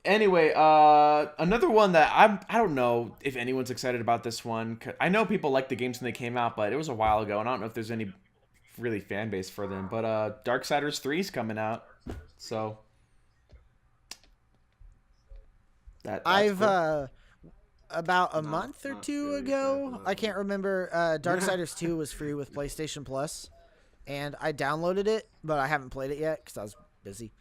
[SPEAKER 1] Anyway, another one that I don't know if anyone's excited about this one. I know people like the games when they came out, but it was a while ago, and I don't know if there's any really fan base for them. But Darksiders 3 is coming out, so that's
[SPEAKER 2] I've
[SPEAKER 1] cool.
[SPEAKER 2] about a
[SPEAKER 3] Not-
[SPEAKER 2] month or
[SPEAKER 3] not
[SPEAKER 2] two
[SPEAKER 3] really
[SPEAKER 2] ago,
[SPEAKER 3] excited for
[SPEAKER 2] I
[SPEAKER 3] that
[SPEAKER 2] can't remember. Darksiders 2 was free with PlayStation Plus, and I downloaded it, but I haven't played it yet because I was busy.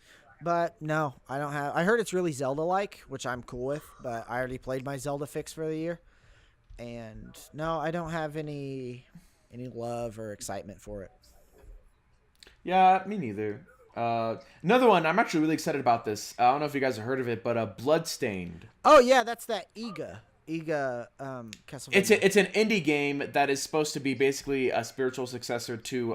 [SPEAKER 2] But no, I don't have. I heard it's really Zelda-like, which I'm cool with. But I already played my Zelda fix for the year, and no, I don't have any love or excitement for it.
[SPEAKER 1] Yeah, me neither. Another one, I'm actually really excited about this. I don't know if you guys have heard of it, but Bloodstained.
[SPEAKER 2] Oh yeah, that's that Iga Castlevania.
[SPEAKER 1] It's an indie game that is supposed to be basically a spiritual successor to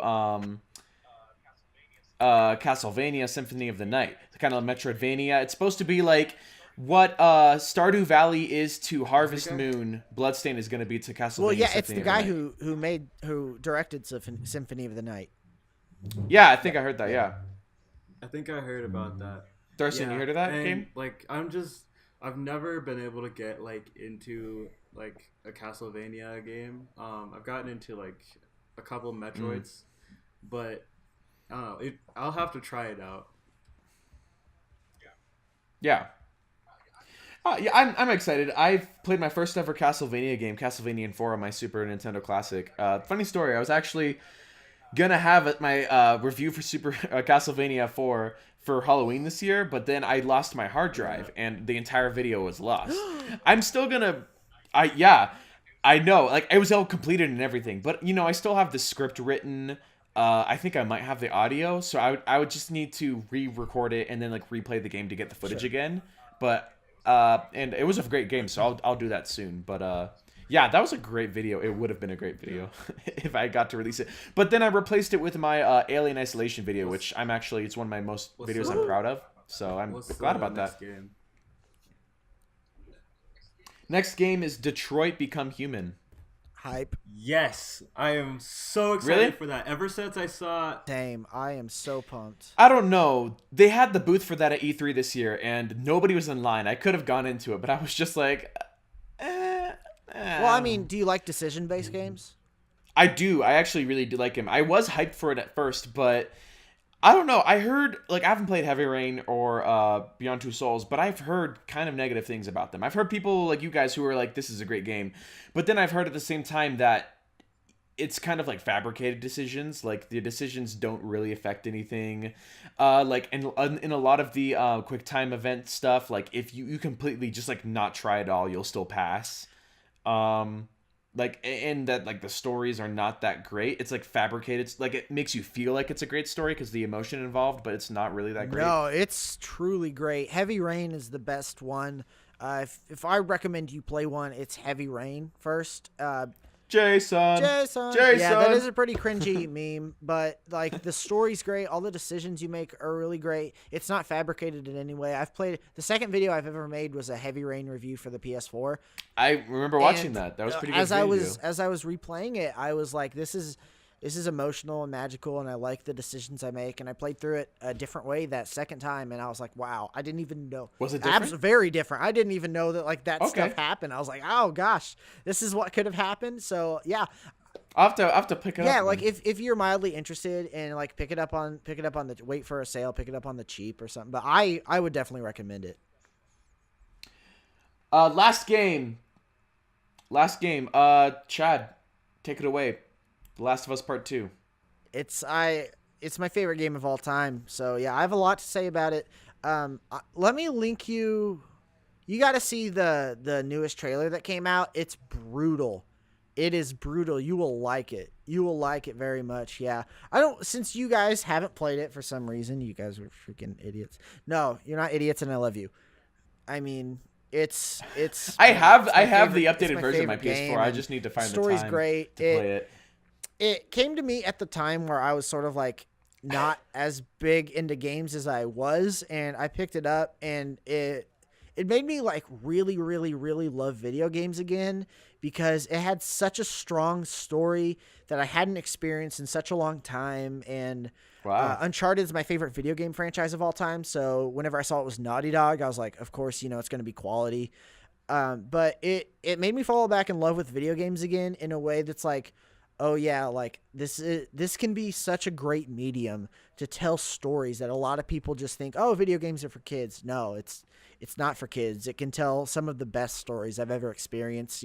[SPEAKER 1] Castlevania Symphony of the Night. It's kind of Metroidvania. It's supposed to be like what Stardew Valley is to Harvest Moon. Bloodstained is going to be to Castlevania.
[SPEAKER 2] Well, yeah,
[SPEAKER 1] Symphony
[SPEAKER 2] it's the
[SPEAKER 1] of
[SPEAKER 2] guy
[SPEAKER 1] Night.
[SPEAKER 2] who directed Symphony of the Night.
[SPEAKER 1] Yeah, I think I heard that. Yeah,
[SPEAKER 3] I think I heard about that.
[SPEAKER 1] Thurston, you heard of that
[SPEAKER 3] and,
[SPEAKER 1] game?
[SPEAKER 3] Like, I've never been able to get like into like a Castlevania game. I've gotten into like a couple Metroids, but I don't know. I'll have to try it out.
[SPEAKER 1] Yeah. Yeah, I'm excited. I've played my first ever Castlevania game, Castlevania 4, on my Super Nintendo Classic. Funny story, I was actually gonna have my review for Super Castlevania 4 for Halloween this year, but then I lost my hard drive and the entire video was lost. I'm still gonna, I know, like it was all completed and everything, but you know, I still have the script written. I think I might have the audio, so I would just need to re-record it and then like replay the game to get the footage again. But and it was a great game, so I'll do that soon. But yeah, that was a great video. It would have been a great video if I got to release it. But then I replaced it with my Alien Isolation video, which it's one of my most videos I'm proud of. So I'm glad about that.
[SPEAKER 3] Game?
[SPEAKER 1] Next game is Detroit Become Human.
[SPEAKER 2] Hype.
[SPEAKER 3] Yes, I am so excited
[SPEAKER 1] Really?
[SPEAKER 3] for that. Ever since I saw
[SPEAKER 2] Damn, I am so pumped.
[SPEAKER 1] I don't know. They had the booth for that at E3 this year, and nobody was in line. I could have gone into it, but I was just like,
[SPEAKER 2] Well, I mean, do you like decision-based games?
[SPEAKER 1] I do. I actually really do like him. I was hyped for it at first, but I don't know. I heard, like, I haven't played Heavy Rain or Beyond Two Souls, but I've heard kind of negative things about them. I've heard people like you guys who are like, this is a great game. But then I've heard at the same time that it's kind of like fabricated decisions. Like the decisions don't really affect anything. Like in a lot of the quick time event stuff, like if you completely just like not try at all, you'll still pass. Like, and that like the stories are not that great. It's like fabricated. It's like it makes you feel like it's a great story because the emotion involved, but it's not really that great.
[SPEAKER 2] No, it's truly great. Heavy Rain is the best one. If I recommend you play one, it's Heavy Rain first.
[SPEAKER 1] Jason.
[SPEAKER 2] Yeah, that is a pretty cringy meme, but like the story's great. All the decisions you make are really great. It's not fabricated in any way. I've played the second video I've ever made was a Heavy Rain review for the PS4.
[SPEAKER 1] I remember watching that. That was pretty good.
[SPEAKER 2] As I was replaying it, I was like, this is emotional and magical, and I like the decisions I make. And I played through it a different way that second time, and I was like, wow, I didn't even know.
[SPEAKER 1] Was it different?
[SPEAKER 2] Very different. I didn't even know that like that stuff happened. I was like, oh gosh, this is what could have happened. So yeah,
[SPEAKER 1] I'll have to pick it up.
[SPEAKER 2] Yeah, like if you're mildly interested and like pick it up on the wait for a sale, pick it up on the cheap or something. But I would definitely recommend it.
[SPEAKER 1] Last game. Chad, take it away. The Last of Us Part 2.
[SPEAKER 2] It's my favorite game of all time. So yeah, I have a lot to say about it. Let me link you. You got to see the newest trailer that came out. It's brutal. It is brutal. You will like it. You will like it very much. Yeah. Since you guys haven't played it for some reason, you guys are freaking idiots. No, you're not idiots, and I love you. I mean, it's.
[SPEAKER 1] I have the updated version of my PS4. I just need to find the time.
[SPEAKER 2] Story's great.
[SPEAKER 1] To play it.
[SPEAKER 2] It came to me at the time where I was sort of like not as big into games as I was, and I picked it up, and it made me like really, really, really love video games again because it had such a strong story that I hadn't experienced in such a long time. And
[SPEAKER 1] wow.
[SPEAKER 2] Uncharted is my favorite video game franchise of all time. So whenever I saw it was Naughty Dog, I was like, of course, it's going to be quality. But it made me fall back in love with video games again in a way that's like, oh yeah, like this can be such a great medium to tell stories that a lot of people just think, oh, video games are for kids. No, it's not for kids. It can tell some of the best stories I've ever experienced,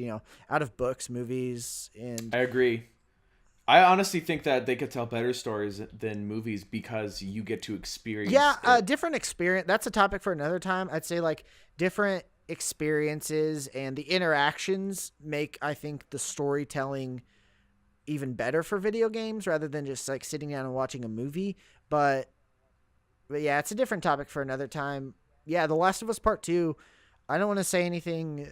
[SPEAKER 2] out of books, movies, and
[SPEAKER 1] I agree. I honestly think that they could tell better stories than movies because you get to experience
[SPEAKER 2] different experience. That's a topic for another time. I'd say like different experiences and the interactions make, I think, the storytelling even better for video games rather than just like sitting down and watching a movie. But yeah, it's a different topic for another time. Yeah, The Last of Us Part 2, I don't want to say anything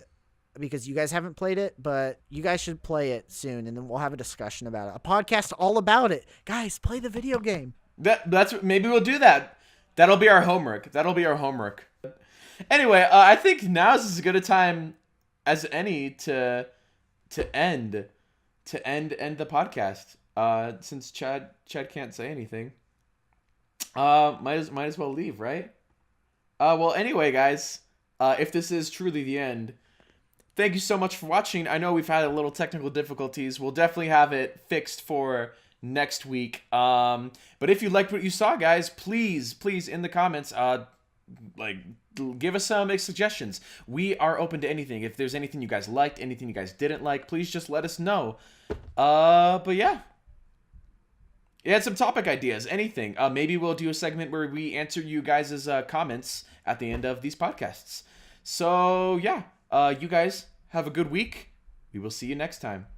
[SPEAKER 2] because you guys haven't played it, but you guys should play it soon, and then we'll have a discussion about it. A podcast all about it. Guys, play the video game.
[SPEAKER 1] Maybe we'll do that. That'll be our homework. Anyway, I think now is as good a time as any to end the podcast. Since Chad can't say anything, might as well leave, right? Well, anyway, guys, if this is truly the end, thank you so much for watching. I know we've had a little technical difficulties. We'll definitely have it fixed for next week. But if you liked what you saw, guys, please in the comments, give us some suggestions. We are open to anything. If there's anything you guys liked, anything you guys didn't like, please just let us know. But yeah. Yeah, some topic ideas, anything. Maybe we'll do a segment where we answer you guys' comments at the end of these podcasts. So yeah, you guys have a good week. We will see you next time.